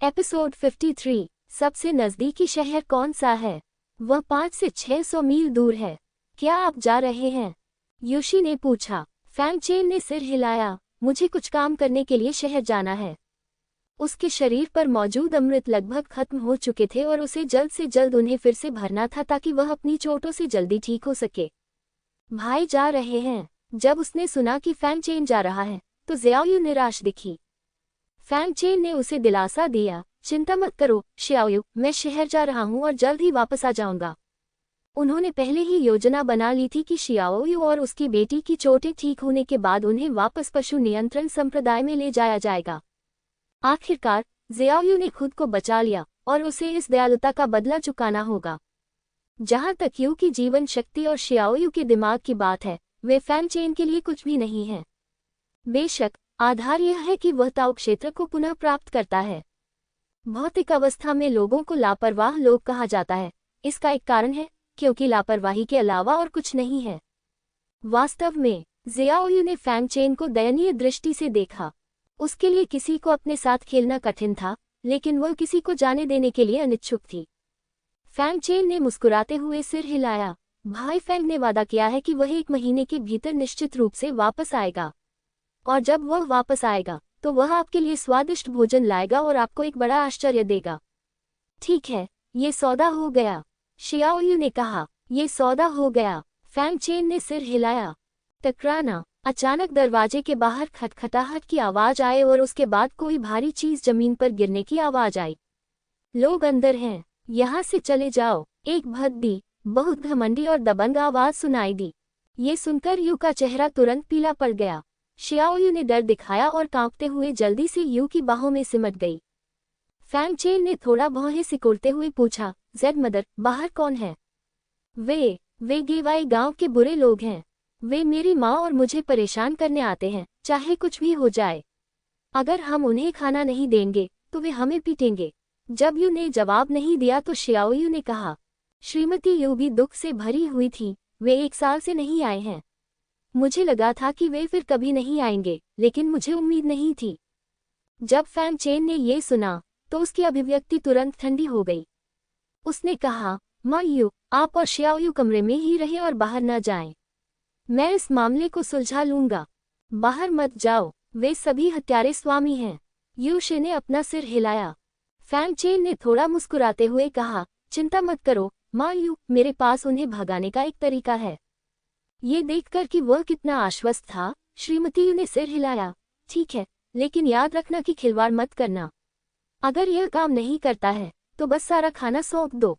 Episode 53। सबसे नजदीकी शहर कौन सा है? वह 5 से 600 मील दूर है। क्या आप जा रहे हैं? योशी ने पूछा। फैंग चेन ने सिर हिलाया। मुझे कुछ काम करने के लिए शहर जाना है। उसके शरीर पर मौजूद अमृत लगभग खत्म हो चुके थे और उसे जल्द से जल्द उन्हें फिर से भरना था ताकि वह अपनी चोटों से जल्दी ठीक हो सके। भाई जा रहे हैं। जब उसने सुना कि फैंग चेन जा रहा है तो ज़ियाओयू निराश दिखी। फैंग चेन ने उसे दिलासा दिया, चिंता मत करो शियाओयू, मैं शहर जा रहा हूँ और जल्द ही वापस आ जाऊंगा। उन्होंने पहले ही योजना बना ली थी कि शियाओयू और उसकी बेटी की चोटें ठीक होने के बाद उन्हें वापस पशु नियंत्रण संप्रदाय में ले जाया जाएगा। आखिरकार ज़ियाओयू ने खुद को बचा लिया और उसे इस दयालुता का बदला चुकाना होगा। जहां तक यू की जीवन शक्ति और शियाओयू के दिमाग की बात है, वे फैंग चेन के लिए कुछ भी नहीं है। बेशक आधार यह है कि वह ताओ क्षेत्र को पुनः प्राप्त करता है। भौतिक अवस्था में लोगों को लापरवाह लोग कहा जाता है। इसका एक कारण है क्योंकि लापरवाही के अलावा और कुछ नहीं है। वास्तव में ज़ियाओयू ने फैंग चेन को दयनीय दृष्टि से देखा। उसके लिए किसी को अपने साथ खेलना कठिन था, लेकिन वह किसी को जाने देने के लिए अनिच्छुक थी। फैंग चेन ने मुस्कुराते हुए सिर हिलाया। भाई फैंग ने वादा किया है कि वह 1 महीने के भीतर निश्चित रूप से वापस आएगा, और जब वह वापस आएगा तो वह आपके लिए स्वादिष्ट भोजन लाएगा और आपको एक बड़ा आश्चर्य देगा। ठीक है, ये सौदा हो गया, शियाओयू ने कहा। ये सौदा हो गया। फैंग चेन ने सिर हिलाया। टकराना। अचानक दरवाजे के बाहर खटखटाहट की आवाज आए और उसके बाद कोई भारी चीज जमीन पर गिरने की आवाज आई। लोग अंदर हैं, यहाँ से चले जाओ, एक भद्दी, बहुत घमंडी और दबंग आवाज सुनाई दी। ये सुनकर यू का चेहरा तुरंत पीला पड़ गया। शियाओयू ने डर दिखाया और कांपते हुए जल्दी से यू की बाहों में सिमट गई। फैंग चेन ने थोड़ा भौहें सिकुड़ते हुए पूछा, जेड मदर, बाहर कौन है? वे गेवाई गांव के बुरे लोग हैं। वे मेरी माँ और मुझे परेशान करने आते हैं, चाहे कुछ भी हो जाए। अगर हम उन्हें खाना नहीं देंगे तो वे हमें पीटेंगे। जब यू ने जवाब नहीं दिया तो शियाओयू ने कहा। श्रीमती यू भी दुख से भरी हुई थी। वे 1 साल से नहीं आए हैं। मुझे लगा था कि वे फिर कभी नहीं आएंगे, लेकिन मुझे उम्मीद नहीं थी। जब फैंग चेन ने ये सुना तो उसकी अभिव्यक्ति तुरंत ठंडी हो गई। उसने कहा, माँ यू, आप और शियाओयू कमरे में ही रहें और बाहर न जाएं। मैं इस मामले को सुलझा लूंगा। बाहर मत जाओ, वे सभी हत्यारे स्वामी हैं। यू शे ने अपना सिर हिलाया। फैंग चेन ने थोड़ा मुस्कुराते हुए कहा, चिंता मत करो माँ यू, मेरे पास उन्हें भगाने का एक तरीका है। ये देखकर कि वह कितना आश्वस्त था, श्रीमती यू ने सिर हिलाया। ठीक है, लेकिन याद रखना कि खिलवाड़ मत करना। अगर यह काम नहीं करता है तो बस सारा खाना सौंप दो।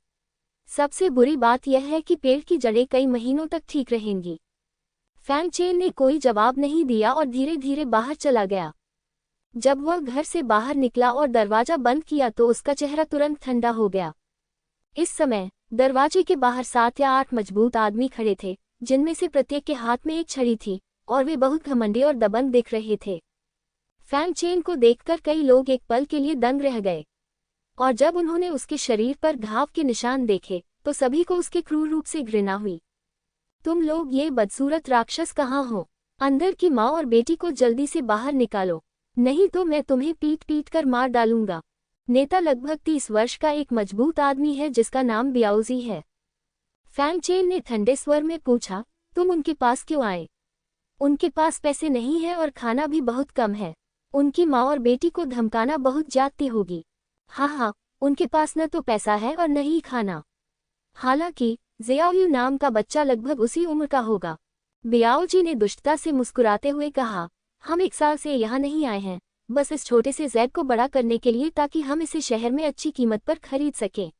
सबसे बुरी बात यह है कि पेड़ की जड़ें कई महीनों तक ठीक रहेंगी। फैंग चेन ने कोई जवाब नहीं दिया और धीरे धीरे बाहर चला गया। जब वह घर से बाहर निकला और दरवाजा बंद किया तो उसका चेहरा तुरंत ठंडा हो गया। इस समय दरवाजे के बाहर 7 या 8 मजबूत आदमी खड़े थे, जिनमें से प्रत्येक के हाथ में एक छड़ी थी और वे बहुत घमंडी और दबंग दिख रहे थे। फैंग चेन को देखकर कई लोग एक पल के लिए दंग रह गए, और जब उन्होंने उसके शरीर पर घाव के निशान देखे तो सभी को उसके क्रूर रूप से घृणा हुई। तुम लोग ये बदसूरत राक्षस कहाँ हो? अंदर की माँ और बेटी को जल्दी से बाहर निकालो, नहीं तो मैं तुम्हें पीट पीट कर मार डालूंगा। नेता लगभग 30 वर्ष का एक मजबूत आदमी है जिसका नाम बियाओजी है। फैंग चेन ने ठंडे स्वर में पूछा, तुम उनके पास क्यों आए? उनके पास पैसे नहीं है और खाना भी बहुत कम है। उनकी माँ और बेटी को धमकाना बहुत ज्यादती होगी। हाँ, उनके पास न तो पैसा है और न ही खाना। हालांकि ज़ियाओयू नाम का बच्चा लगभग उसी उम्र का होगा। बियाओजी ने दुष्टता से मुस्कुराते हुए कहा, हम 1 साल से यहाँ नहीं आए हैं, बस इस छोटे से ज़ैड को बड़ा करने के लिए, ताकि हम इसे शहर में अच्छी कीमत पर खरीद सकें।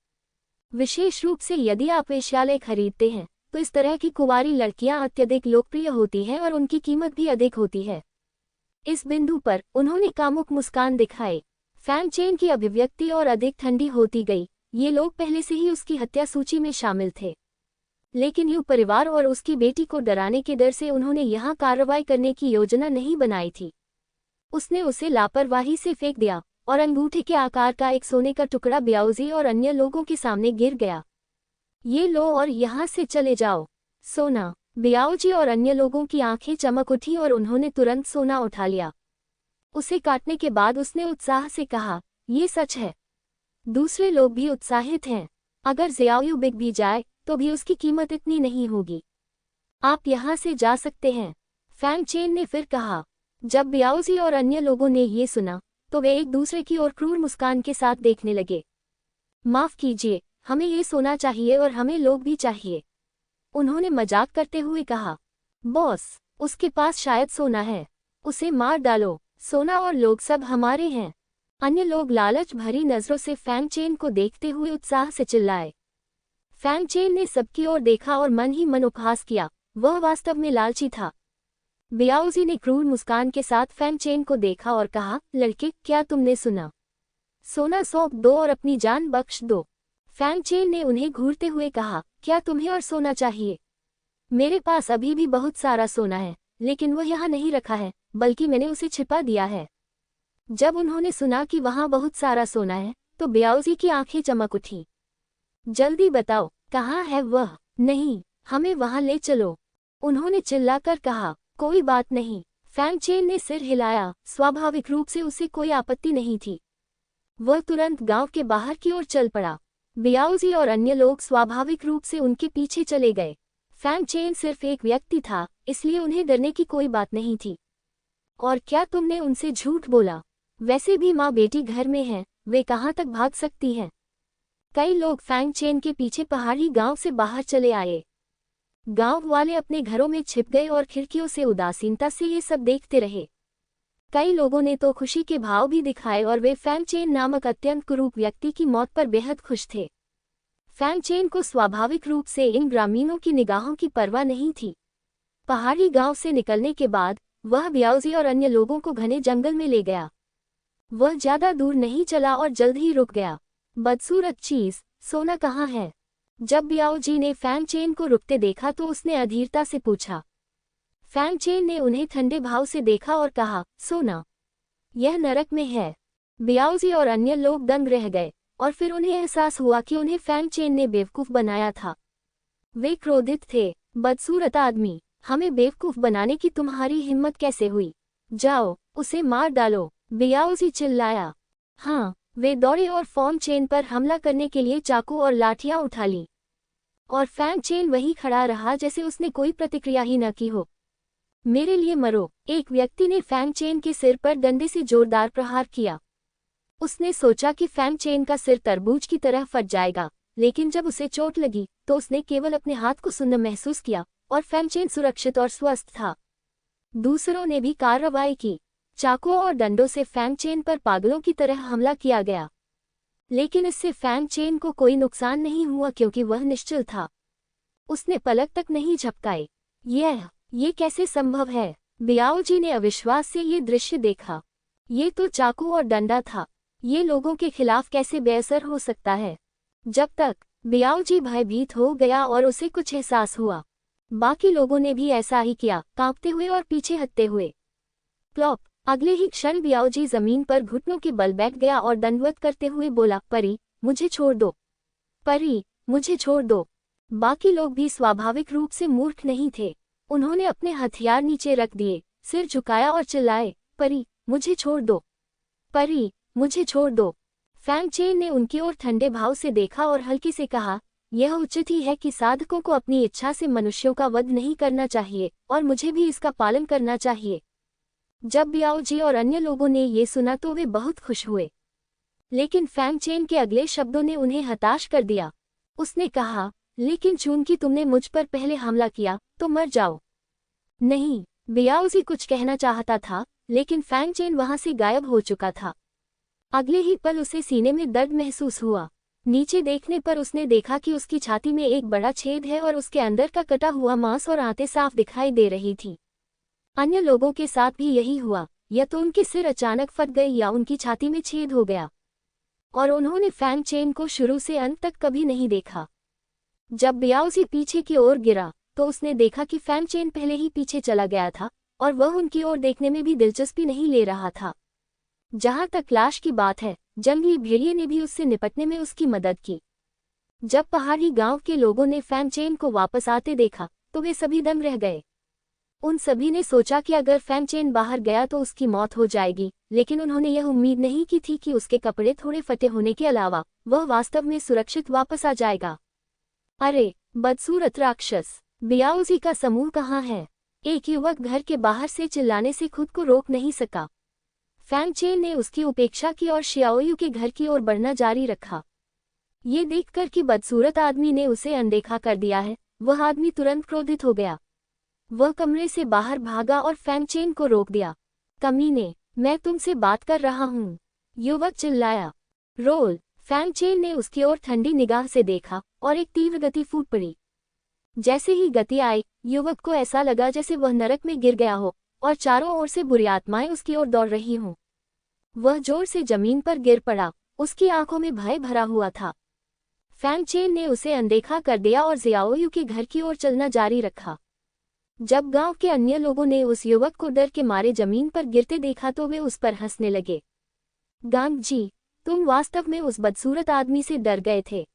विशेष रूप से यदि आप वेश्यालय खरीदते हैं तो इस तरह की कुंवारी लड़कियां अत्यधिक लोकप्रिय होती हैं और उनकी कीमत भी अधिक होती है। इस बिंदु पर उन्होंने कामुक मुस्कान दिखाए। फैंग चेन की अभिव्यक्ति और अधिक ठंडी होती गई। ये लोग पहले से ही उसकी हत्या सूची में शामिल थे, लेकिन यू परिवार और उसकी बेटी को डराने के डर से उन्होंने यहाँ कार्रवाई करने की योजना नहीं बनाई थी। उसने उसे लापरवाही से फेंक दिया और अंगूठे के आकार का एक सोने का टुकड़ा बियाओजी और अन्य लोगों के सामने गिर गया। ये लो और यहाँ से चले जाओ। सोना। बियाओजी और अन्य लोगों की आंखें चमक उठी और उन्होंने तुरंत सोना उठा लिया। उसे काटने के बाद उसने उत्साह से कहा, ये सच है। दूसरे लोग भी उत्साहित हैं। अगर ज़ियाओयू बिक भी जाए तो भी उसकी कीमत इतनी नहीं होगी। आप यहाँ से जा सकते हैं, फैंग चेन ने फिर कहा। जब बियाओजी और अन्य लोगों ने ये सुना तो वे एक दूसरे की ओर क्रूर मुस्कान के साथ देखने लगे। माफ कीजिए, हमें ये सोना चाहिए और हमें लोग भी चाहिए, उन्होंने मजाक करते हुए कहा। बॉस, उसके पास शायद सोना है, उसे मार डालो, सोना और लोग सब हमारे हैं। अन्य लोग लालच भरी नजरों से फैंग चेन को देखते हुए उत्साह से चिल्लाए। फैंग चेन ने सबकी ओर देखा और मन ही मन उपहास किया, वह वास्तव में लालची था। बियाओजी ने क्रूर मुस्कान के साथ फैंग चेन को देखा और कहा, लड़के, क्या तुमने सुना? सोना सौंप दो और अपनी जान बख्श दो। फैंग चेन ने उन्हें घूरते हुए कहा, क्या तुम्हें और सोना चाहिए? मेरे पास अभी भी बहुत सारा सोना है, लेकिन वह यहाँ नहीं रखा है, बल्कि मैंने उसे छिपा दिया है। जब उन्होंने सुना कि वहाँ बहुत सारा सोना है तो बियाओजी की आंखें चमक उठी। जल्दी बताओ, कहाँ है वह? नहीं, हमें वहाँ ले चलो, उन्होंने चिल्लाकर कहा। कोई बात नहीं, फैंग चेन ने सिर हिलाया। स्वाभाविक रूप से उसे कोई आपत्ति नहीं थी। वह तुरंत गांव के बाहर की ओर चल पड़ा। बियाओजी और अन्य लोग स्वाभाविक रूप से उनके पीछे चले गए। फैंग चेन सिर्फ एक व्यक्ति था, इसलिए उन्हें डरने की कोई बात नहीं थी। और क्या तुमने उनसे झूठ बोला? वैसे भी माँ बेटी घर में हैं, वे कहाँ तक भाग सकती हैं? कई लोग फैंग चेन के पीछे पहाड़ी गांव से बाहर चले आए। गांव वाले अपने घरों में छिप गए और खिड़कियों से उदासीनता से ये सब देखते रहे। कई लोगों ने तो खुशी के भाव भी दिखाए और वे फैंग चेन नामक अत्यंत कुरूप व्यक्ति की मौत पर बेहद खुश थे। फैंग चेन को स्वाभाविक रूप से इन ग्रामीणों की निगाहों की परवाह नहीं थी। पहाड़ी गांव से निकलने के बाद वह बियाओजी और अन्य लोगों को घने जंगल में ले गया। वह ज्यादा दूर नहीं चला और जल्द ही रुक गया। बदसूरत चीज, सोना कहाँ है? जब बियाओजी ने फैंग चेन को रुकते देखा तो उसने अधीरता से पूछा। फैंग चेन ने उन्हें ठंडे भाव से देखा और कहा, सोना, यह नरक में है। बियाओजी और अन्य लोग दंग रह गए और फिर उन्हें एहसास हुआ कि उन्हें फैंग चेन ने बेवकूफ बनाया था। वे क्रोधित थे। बदसूरत आदमी, हमें बेवकूफ बनाने की तुम्हारी हिम्मत कैसे हुई? जाओ, उसे मार डालो, बियाओजी चिल्लाया। हाँ, वे दौड़े और फैंग चेन पर हमला करने के लिए चाकू और लाठियां उठा लीं। और फैंग चेन वहीं खड़ा रहा जैसे उसने कोई प्रतिक्रिया ही न की हो। मेरे लिए मरो, एक व्यक्ति ने फैंग चेन के सिर पर डंडे से जोरदार प्रहार किया। उसने सोचा कि फैंग चेन का सिर तरबूज की तरह फट जाएगा, लेकिन जब उसे चोट लगी तो उसने केवल अपने हाथ को सुन्न महसूस किया और फैंग चेन सुरक्षित और स्वस्थ था। दूसरों ने भी कार्रवाई की। चाकुओं और डंडों से फैंग चेन पर पागलों की तरह हमला किया गया, लेकिन इससे फैंग चेन को कोई नुकसान नहीं हुआ क्योंकि वह निश्चल था। उसने पलक तक नहीं झपकाई। ये कैसे संभव है? बियाओजी ने अविश्वास से ये दृश्य देखा। ये तो चाकू और डंडा था, ये लोगों के खिलाफ कैसे बेअसर हो सकता है? जब तक बियाओजी भयभीत हो गया और उसे कुछ एहसास हुआ, बाकी लोगों ने भी ऐसा ही किया, कांपते हुए और पीछे हटते हुए। प्लॉप! अगले ही क्षण बियाओजी जमीन पर घुटनों के बल बैठ गया और दंडवत करते हुए बोला, परी, मुझे छोड़ दो, परी, मुझे छोड़ दो। बाकी लोग भी स्वाभाविक रूप से मूर्ख नहीं थे। उन्होंने अपने हथियार नीचे रख दिए, सिर झुकाया और चिल्लाए, परी, मुझे छोड़ दो, परी, मुझे छोड़ दो। फैंग चेन ने उनकी ओर ठंडे भाव से देखा और हल्के से कहा, यह उचित ही है कि साधकों को अपनी इच्छा से मनुष्यों का वध नहीं करना चाहिए और मुझे भी इसका पालन करना चाहिए। जब बियाओजी और अन्य लोगों ने ये सुना तो वे बहुत खुश हुए, लेकिन फैंग चेन के अगले शब्दों ने उन्हें हताश कर दिया। उसने कहा, लेकिन चूंकि तुमने मुझ पर पहले हमला किया तो मर जाओ। नहीं, बियाओजी कुछ कहना चाहता था, लेकिन फैंग चेन वहां से गायब हो चुका था। अगले ही पल उसे सीने में दर्द महसूस हुआ। नीचे देखने पर उसने देखा कि उसकी छाती में एक बड़ा छेद है और उसके अंदर का कटा हुआ मांस और आंतें साफ दिखाई दे रही थी। अन्य लोगों के साथ भी यही हुआ, या तो उनके सिर अचानक फट गए या उनकी छाती में छेद हो गया, और उन्होंने फैंग चेन को शुरू से अंत तक कभी नहीं देखा। जब बियाओजी पीछे की ओर गिरा तो उसने देखा कि फैंग चेन पहले ही पीछे चला गया था और वह उनकी ओर देखने में भी दिलचस्पी नहीं ले रहा था। जहां तक लाश की बात है, जंगली भेड़िए ने भी उससे निपटने में उसकी मदद की। जब पहाड़ी गांव के लोगों ने फैंग चेन को वापस आते देखा तो वे सभी दंग रह गए। उन सभी ने सोचा कि अगर फैंगचेन बाहर गया तो उसकी मौत हो जाएगी, लेकिन उन्होंने यह उम्मीद नहीं की थी कि उसके कपड़े थोड़े फटे होने के अलावा वह वास्तव में सुरक्षित वापस आ जाएगा। अरे बदसूरत राक्षस, बियाओजी का समूह कहाँ है? एक युवक घर के बाहर से चिल्लाने से खुद को रोक नहीं सका। फैंगचेन ने उसकी उपेक्षा की और शियाओयू के घर की ओर बढ़ना जारी रखा। ये देखकर कि बदसूरत आदमी ने उसे अनदेखा कर दिया है, वह आदमी तुरंत क्रोधित हो गया। वह कमरे से बाहर भागा और फैंगचेन को रोक दिया। कमीने, मैं तुमसे बात कर रहा हूँ, युवक चिल्लाया। रोल। फैंगचेन ने उसकी ओर ठंडी निगाह से देखा और एक तीव्र गति फूट पड़ी। जैसे ही गति आई, युवक को ऐसा लगा जैसे वह नरक में गिर गया हो और चारों ओर से बुरी आत्माएं उसकी ओर दौड़ रही हों। वह जोर से जमीन पर गिर पड़ा, उसकी आंखों में भय भरा हुआ था। फैंगचेन ने उसे अनदेखा कर दिया और जियाओयू के घर की ओर चलना जारी रखा। जब गांव के अन्य लोगों ने उस युवक को डर के मारे जमीन पर गिरते देखा तो वे उस पर हंसने लगे। गांग जी, तुम वास्तव में उस बदसूरत आदमी से डर गए थे।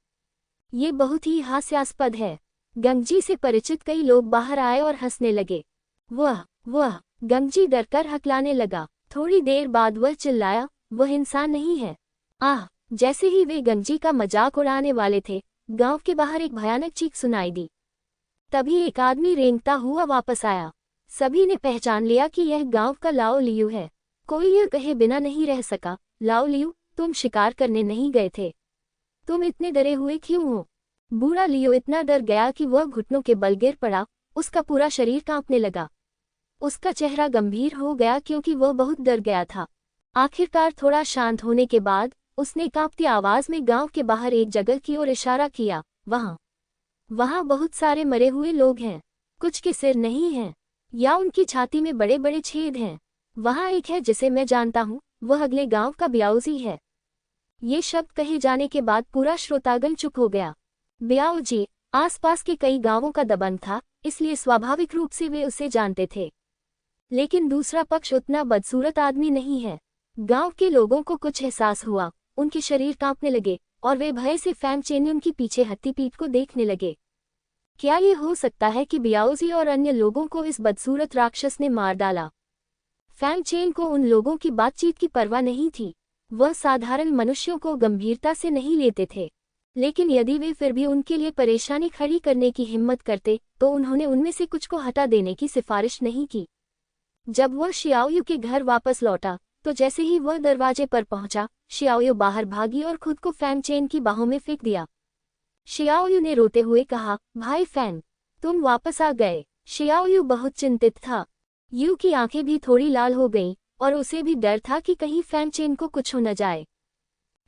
ये बहुत ही हास्यास्पद है। गंगजी से परिचित कई लोग बाहर आए और हंसने लगे। वह गंगजी डरकर हकलाने लगा। थोड़ी देर बाद वह चिल्लाया, वह इंसान नहीं है। आह! जैसे ही वे गंगजी का मजाक उड़ाने वाले थे, गांव के बाहर एक भयानक चीख सुनाई दी। तभी एक आदमी रेंगता हुआ वापस आया। सभी ने पहचान लिया कि यह गांव का लाओ लियू है। कोई यह कहे बिना नहीं रह सका, लाओ लियू, तुम शिकार करने नहीं गए थे? तुम इतने डरे हुए क्यों हो? बूढ़ा लियो इतना डर गया कि वह घुटनों के बल गिर पड़ा, उसका पूरा शरीर कांपने लगा। उसका चेहरा गंभीर हो गया क्योंकि वह बहुत डर गया था। आखिरकार थोड़ा शांत होने के बाद उसने कांपती आवाज में गांव के बाहर एक जगह की ओर इशारा किया। वहां बहुत सारे मरे हुए लोग हैं। कुछ के सिर नहीं हैं, या उनकी छाती में बड़े बड़े छेद हैं। वहां एक है जिसे मैं जानता हूं, वह अगले गांव का बियाओजी है। ये शब्द कहे जाने के बाद पूरा श्रोतागण चुप हो गया। बियाओजी आसपास के कई गांवों का दबंग था, इसलिए स्वाभाविक रूप से वे उसे जानते थे। लेकिन दूसरा पक्ष उतना बदसूरत आदमी नहीं है। गांव के लोगों को कुछ एहसास हुआ, उनके शरीर कांपने लगे और वे भय से फैंगचेन की पीछे हत्ती पीठ को देखने लगे। क्या ये हो सकता है कि बियाओजी और अन्य लोगों को इस बदसूरत राक्षस ने मार डाला? फैंगचेन को उन लोगों की बातचीत की परवाह नहीं थी। वह साधारण मनुष्यों को गंभीरता से नहीं लेते थे, लेकिन यदि वे फिर भी उनके लिए परेशानी खड़ी करने की हिम्मत करते तो उन्होंने उनमें से कुछ को हटा देने की सिफारिश नहीं की। जब वह शियाओयू के घर वापस लौटा तो जैसे ही वह दरवाजे पर पहुंचा, शियाओयू बाहर भागी और खुद को फैंगचेन की बाहों में फेंक दिया। शियाओयू ने रोते हुए कहा, भाई फैंग, तुम वापस आ गए। शियाओयू बहुत चिंतित था। यू की आंखें भी थोड़ी लाल हो गईं और उसे भी डर था कि कहीं फैंगचेन को कुछ हो न जाए।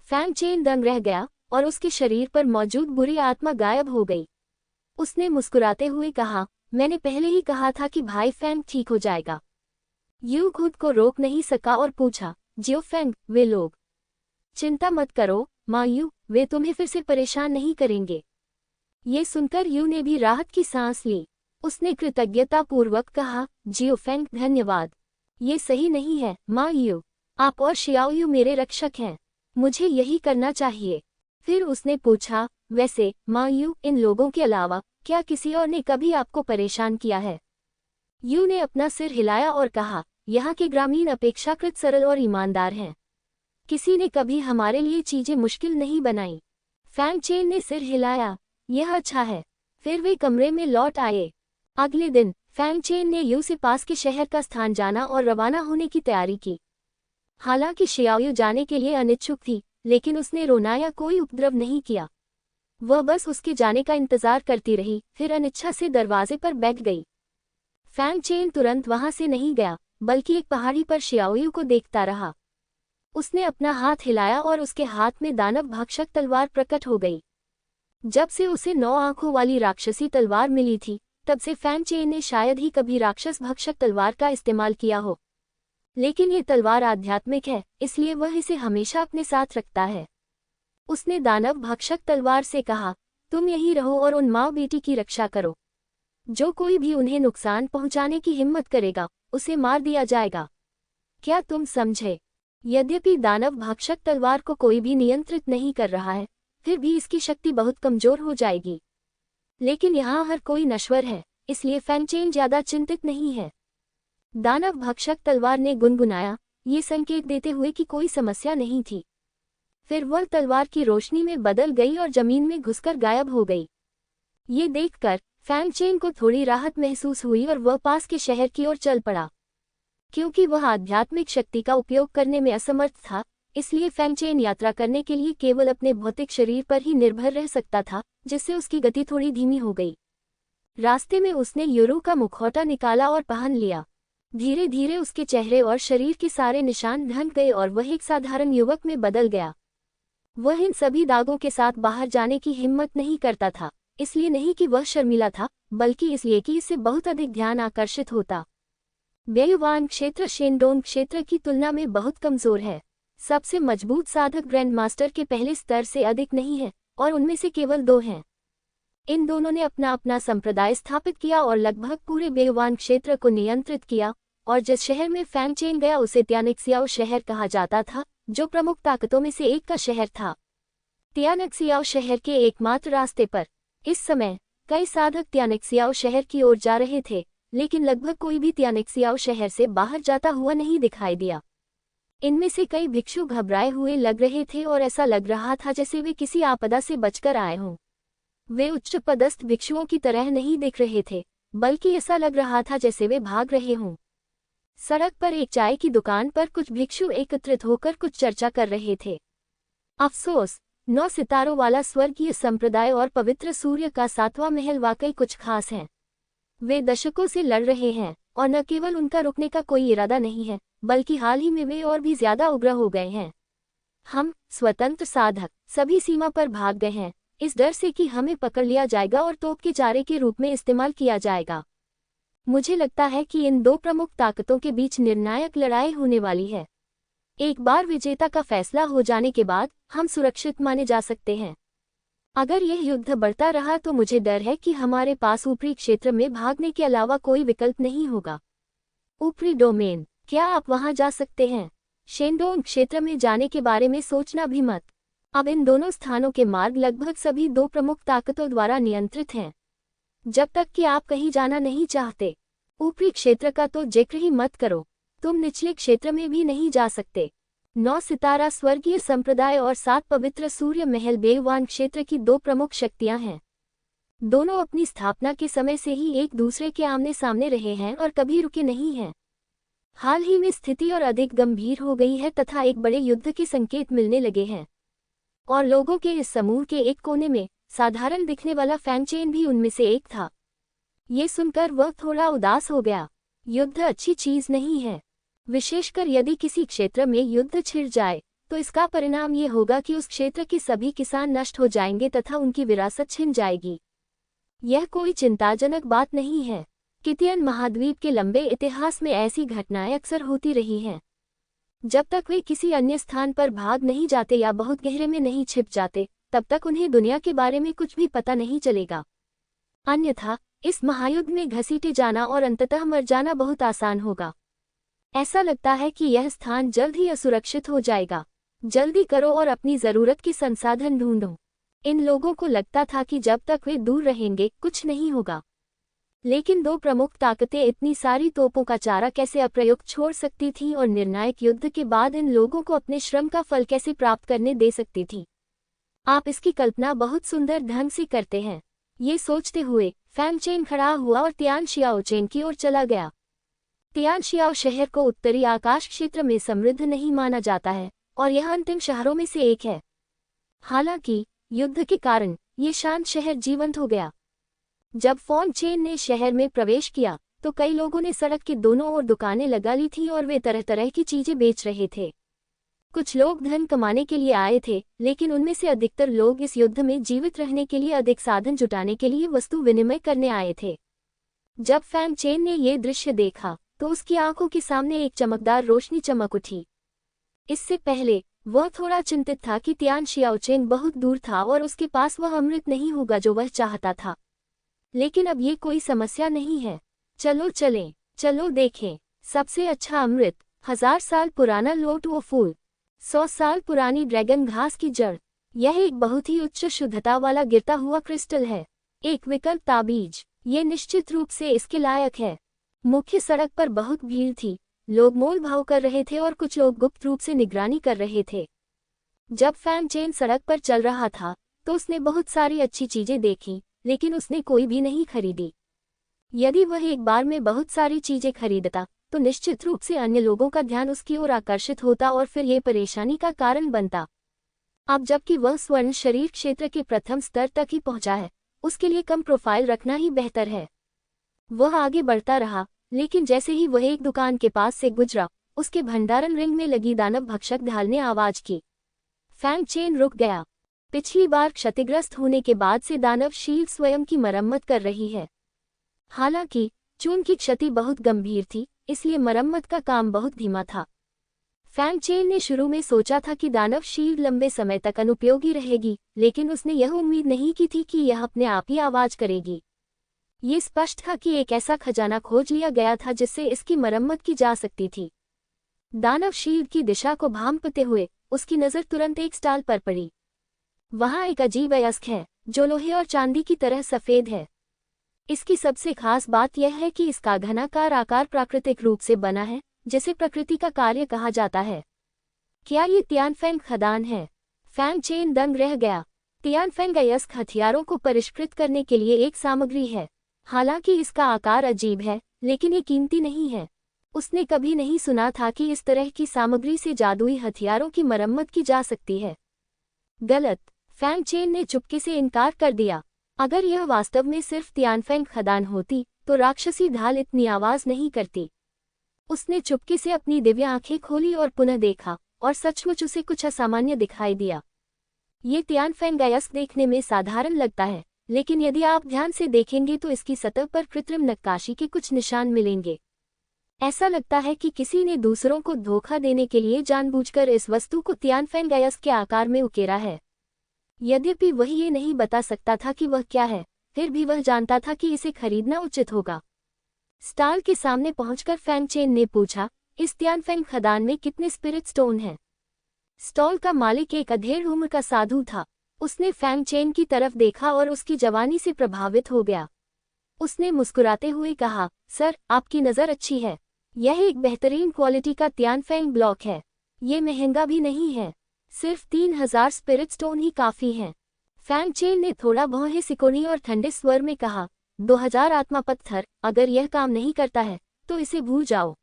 फैंगचेन दंग रह गया और उसके शरीर पर मौजूद बुरी आत्मा गायब हो गई। उसने मुस्कुराते हुए कहा, मैंने पहले ही कहा था कि भाई फैंग ठीक हो जाएगा। यू खुद को रोक नहीं सका और पूछा, जियो फैंग, वे लोग? चिंता मत करो माँ यू, वे तुम्हें फिर से परेशान नहीं करेंगे। ये सुनकर यू ने भी राहत की सांस ली। उसने कृतज्ञतापूर्वक कहा, जियो फैंग, धन्यवाद। ये सही नहीं है माँ यू, आप और शियाओयू मेरे रक्षक हैं, मुझे यही करना चाहिए। फिर उसने पूछा, वैसे माँ यू, इन लोगों के अलावा क्या किसी और ने कभी आपको परेशान किया है? यू ने अपना सिर हिलाया और कहा, यहाँ के ग्रामीण अपेक्षाकृत सरल और ईमानदार हैं। किसी ने कभी हमारे लिए चीजें मुश्किल नहीं बनाई। फैंगचेन ने सिर हिलाया, यह अच्छा है। फिर वे कमरे में लौट आए। अगले दिन फैंगचेन ने यू से पास के शहर का स्थान जाना और रवाना होने की तैयारी की। हालांकि शियाओयू जाने के लिए अनिच्छुक थी, लेकिन उसने रोना या कोई उपद्रव नहीं किया। वह बस उसके जाने का इंतजार करती रही, फिर अनिच्छा से दरवाजे पर बैठ गई। फैंगचेन तुरंत वहां से नहीं गया, बल्कि एक पहाड़ी पर शियाओयू को देखता रहा। उसने अपना हाथ हिलाया और उसके हाथ में दानव भक्षक तलवार प्रकट हो गई। जब से उसे 9 आंखों वाली राक्षसी तलवार मिली थी, तब से फैंगचेन ने शायद ही कभी राक्षस भक्षक तलवार का इस्तेमाल किया हो। लेकिन ये तलवार आध्यात्मिक है, इसलिए वह इसे हमेशा अपने साथ रखता है। उसने दानव भक्षक तलवार से कहा, तुम यहीं रहो और उन माँ बेटी की रक्षा करो। जो कोई भी उन्हें नुकसान पहुंचाने की हिम्मत करेगा, उसे मार दिया जाएगा। क्या तुम समझे? यद्यपि दानव भक्षक तलवार को कोई भी नियंत्रित नहीं कर रहा है, फिर भी इसकी शक्ति बहुत कमजोर हो जाएगी। लेकिन यहाँ हर कोई नश्वर है, इसलिए फैंगचेन ज्यादा चिंतित नहीं है। दानव भक्षक तलवार ने गुनगुनाया, ये संकेत देते हुए कि कोई समस्या नहीं थी। फिर वह तलवार की रोशनी में बदल गई और जमीन में घुसकर गायब हो गई। ये देखकर फैंगचेन को थोड़ी राहत महसूस हुई और वह पास के शहर की ओर चल पड़ा। क्योंकि वह आध्यात्मिक शक्ति का उपयोग करने में असमर्थ था, इसलिए फैंगचेन यात्रा करने के लिए केवल अपने भौतिक शरीर पर ही निर्भर रह सकता था, जिससे उसकी गति थोड़ी धीमी हो गई। रास्ते में उसने यूरू का मुखौटा निकाला और पहन लिया। धीरे धीरे उसके चेहरे और शरीर के सारे निशान ढंक गए और वह एक साधारण युवक में बदल गया। वह इन सभी दागों के साथ बाहर जाने की हिम्मत नहीं करता था, इसलिए नहीं कि वह शर्मिला था, बल्कि इसलिए कि इससे बहुत अधिक ध्यान आकर्षित होता। बेयुवान क्षेत्र शेनडोंग क्षेत्र की तुलना में बहुत कमजोर है। सबसे मजबूत साधक ग्रैंड मास्टर के पहले स्तर से अधिक नहीं है, और उनमें से केवल 2 हैं। इन दोनों ने अपना अपना संप्रदाय स्थापित किया और लगभग पूरे बेयुवान क्षेत्र को नियंत्रित किया, और जिस शहर में फैंगचेन गया उसे त्यानिक्सियाओ शहर कहा जाता था, जो प्रमुख ताकतों में से एक का शहर था। त्यानिक्सियाओ शहर के एकमात्र रास्ते पर इस समय कई साधक त्यानिक्सियाओ शहर की ओर जा रहे थे, लेकिन लगभग कोई भी त्यानिक्सियाओ शहर से बाहर जाता हुआ नहीं दिखाई दिया। इनमें से कई भिक्षु घबराए हुए लग रहे थे और ऐसा लग रहा था जैसे वे किसी आपदा से बचकर आए हों। वे उच्च पदस्थ भिक्षुओं की तरह नहीं दिख रहे थे, बल्कि ऐसा लग रहा था जैसे वे भाग रहे हों। सड़क पर एक चाय की दुकान पर कुछ भिक्षु एकत्रित होकर कुछ चर्चा कर रहे थे। अफसोस, 9 सितारों वाला स्वर्गीय संप्रदाय और पवित्र सूर्य का 7वां महल वाकई कुछ खास है। वे दशकों से लड़ रहे हैं, और न केवल उनका रुकने का कोई इरादा नहीं है, बल्कि हाल ही में वे और भी ज्यादा उग्र हो गए हैं। हम स्वतंत्र साधक सभी सीमा पर भाग गए हैं, इस डर से कि हमें पकड़ लिया जाएगा और तोप के चारे के रूप में इस्तेमाल किया जाएगा। मुझे लगता है कि इन 2 प्रमुख ताकतों के बीच निर्णायक लड़ाई होने वाली है। एक बार विजेता का फैसला हो जाने के बाद हम सुरक्षित माने जा सकते हैं। अगर यह युद्ध बढ़ता रहा तो मुझे डर है कि हमारे पास ऊपरी क्षेत्र में भागने के अलावा कोई विकल्प नहीं होगा। ऊपरी डोमेन, क्या आप वहां जा सकते हैं? शेनडोंग क्षेत्र में जाने के बारे में सोचना भी मत। अब इन दोनों स्थानों के मार्ग लगभग सभी 2 प्रमुख ताकतों द्वारा नियंत्रित हैं। जब तक कि आप कहीं जाना नहीं चाहते, ऊपरी क्षेत्र का तो जिक्र ही मत करो। तुम निचले क्षेत्र में भी नहीं जा सकते। 9 सितारा स्वर्गीय संप्रदाय और 7 पवित्र सूर्य महल बेयुवान क्षेत्र की 2 प्रमुख शक्तियां हैं। दोनों अपनी स्थापना के समय से ही एक दूसरे के आमने सामने रहे हैं और कभी रुके नहीं हैं। हाल ही में स्थिति और अधिक गंभीर हो गई है तथा एक बड़े युद्ध के संकेत मिलने लगे हैं, और लोगों के इस समूह के एक कोने में साधारण दिखने वाला फैंगचेन भी उनमें से एक था। ये सुनकर वह थोड़ा उदास हो गया। युद्ध अच्छी चीज नहीं है, विशेषकर यदि किसी क्षेत्र में युद्ध छिड़ जाए तो इसका परिणाम ये होगा कि उस क्षेत्र के सभी किसान नष्ट हो जाएंगे तथा उनकी विरासत छिन जाएगी। यह कोई चिंताजनक बात नहीं है। कितियन महाद्वीप के लंबे इतिहास में ऐसी घटनाएं अक्सर होती रही हैं। जब तक वे किसी अन्य स्थान पर भाग नहीं जाते या बहुत गहरे में नहीं छिप जाते, तब तक उन्हें दुनिया के बारे में कुछ भी पता नहीं चलेगा। अन्यथा इस महायुद्ध में घसीटे जाना और अंततः मर जाना बहुत आसान होगा। ऐसा लगता है कि यह स्थान जल्द ही असुरक्षित हो जाएगा। जल्दी करो और अपनी जरूरत के संसाधन ढूंढो। इन लोगों को लगता था कि जब तक वे दूर रहेंगे कुछ नहीं होगा, लेकिन 2 प्रमुख ताकतें इतनी सारी तोपों का चारा कैसे अप्रयुक्त छोड़ सकती थीं और निर्णायक युद्ध के बाद इन लोगों को अपने श्रम का फल कैसे प्राप्त करने दे सकती थीं। आप इसकी कल्पना बहुत सुंदर ढंग से करते हैं। ये सोचते हुए फैंगचेन खड़ा हुआ और तियान शियाओचेन की ओर चला गया। तियान शियाओ शहर को उत्तरी आकाश क्षेत्र में समृद्ध नहीं माना जाता है, और यह अंतिम शहरों में से एक है। हालांकि युद्ध के कारण ये शांत शहर जीवंत हो गया। जब फैंगचेन ने शहर में प्रवेश किया तो कई लोगों ने सड़क के दोनों ओर दुकानें लगा ली थीं और वे तरह तरह की चीजें बेच रहे थे। कुछ लोग धन कमाने के लिए आए थे, लेकिन उनमें से अधिकतर लोग इस युद्ध में जीवित रहने के लिए अधिक साधन जुटाने के लिए वस्तु विनिमय करने आए थे। जब फैंगचेन ने ये दृश्य देखा तो उसकी आंखों के सामने एक चमकदार रोशनी चमक उठी। इससे पहले वह थोड़ा चिंतित था कि तियान शियाओचेन बहुत दूर था और उसके पास वह अमृत नहीं होगा जो वह चाहता था, लेकिन अब ये कोई समस्या नहीं है। चलो चलें, चलो देखें। सबसे अच्छा अमृत, 1000 साल पुराना लोट वो फूल, 100 साल पुरानी ड्रैगन घास की जड़। यह एक बहुत ही उच्च शुद्धता वाला गिरता हुआ क्रिस्टल है। एक विकल्प ताबीज। ये निश्चित रूप से इसके लायक है। मुख्य सड़क पर बहुत भीड़ थी, लोग मोल भाव कर रहे थे और कुछ लोग गुप्त रूप से निगरानी कर रहे थे। जब फैंग चेन सड़क पर चल रहा था तो उसने बहुत सारी अच्छी चीजें देखी, लेकिन उसने कोई भी नहीं खरीदी। यदि वह एक बार में बहुत सारी चीजें खरीदता तो निश्चित रूप से अन्य लोगों का ध्यान उसकी ओर आकर्षित होता और फिर ये परेशानी का कारण बनता। अब जबकि वह स्वर्ण शरीर क्षेत्र के प्रथम स्तर तक ही पहुंचा है, उसके लिए कम प्रोफाइल रखना ही बेहतर है। वह आगे बढ़ता रहा, लेकिन जैसे ही वह एक दुकान के पास से गुजरा, उसके भंडारण रिंग में लगी दानव भक्षक ढाल ने आवाज की। फैंग चेन रुक गया। पिछली बार क्षतिग्रस्त होने के बाद से दानव शील्ड स्वयं की मरम्मत कर रही है। हालांकि चून की क्षति बहुत गंभीर थी, इसलिए मरम्मत का काम बहुत धीमा था। फैंग चेन ने शुरू में सोचा था कि दानव शील्ड लंबे समय तक अनुपयोगी रहेगी, लेकिन उसने यह उम्मीद नहीं की थी कि यह अपने आप ही आवाज करेगी। ये स्पष्ट था कि एक ऐसा खजाना खोज लिया गया था जिससे इसकी मरम्मत की जा सकती थी। दानव शील्ड की दिशा को भांपते हुए उसकी नज़र तुरंत एक स्टॉल पर पड़ी। वहां एक अजीब अयस्क है जो लोहे और चांदी की तरह सफेद है। इसकी सबसे खास बात यह है कि इसका घनाकार आकार प्राकृतिक रूप से बना है, जिसे प्रकृति का कार्य कहा जाता है। क्या ये तियानफेंग खदान है? फैंग चेन दंग रह गया। तियानफेंग अयस्क हथियारों को परिष्कृत करने के लिए एक सामग्री है। हालांकि इसका आकार अजीब है, लेकिन ये कीमती नहीं है। उसने कभी नहीं सुना था कि इस तरह की सामग्री से जादुई हथियारों की मरम्मत की जा सकती है। गलत। फैंग चेन ने चुपके से इनकार कर दिया। अगर यह वास्तव में सिर्फ तियानफेंग खदान होती तो राक्षसी ढाल इतनी आवाज नहीं करती। उसने चुपके से अपनी दिव्य आंखें खोली और पुनः देखा, और सचमुच उसे कुछ असामान्य दिखाई दिया। ये तियानफेंग अयस्क देखने में साधारण लगता है, लेकिन यदि आप ध्यान से देखेंगे तो इसकी सतह पर कृत्रिम नक्काशी के कुछ निशान मिलेंगे। ऐसा लगता है कि किसी ने दूसरों को धोखा देने के लिए जानबूझकर इस वस्तु को तियानफेंग अयस्क के आकार में उकेरा है। यद्यपि वह ये नहीं बता सकता था कि वह क्या है, फिर भी वह जानता था कि इसे खरीदना उचित होगा। स्टॉल के सामने पहुंचकर फैंग चेन ने पूछा, इस तियानफेंग खदान में कितने स्पिरिट स्टोन हैं? स्टॉल का मालिक एक अधेड़ उम्र का साधु था। उसने फैंग चेन की तरफ देखा और उसकी जवानी से प्रभावित हो गया। उसने मुस्कुराते हुए कहा, सर, आपकी नज़र अच्छी है। यह एक बेहतरीन क्वालिटी का तियानफेंग ब्लॉक है। ये महंगा भी नहीं है, सिर्फ 3000 स्पिरिट स्टोन ही काफ़ी हैं। फैंग चेन ने थोड़ा भौहें सिकोड़ी और ठंडे स्वर में कहा, 2000 आत्मा पत्थर। अगर यह काम नहीं करता है तो इसे भूल जाओ।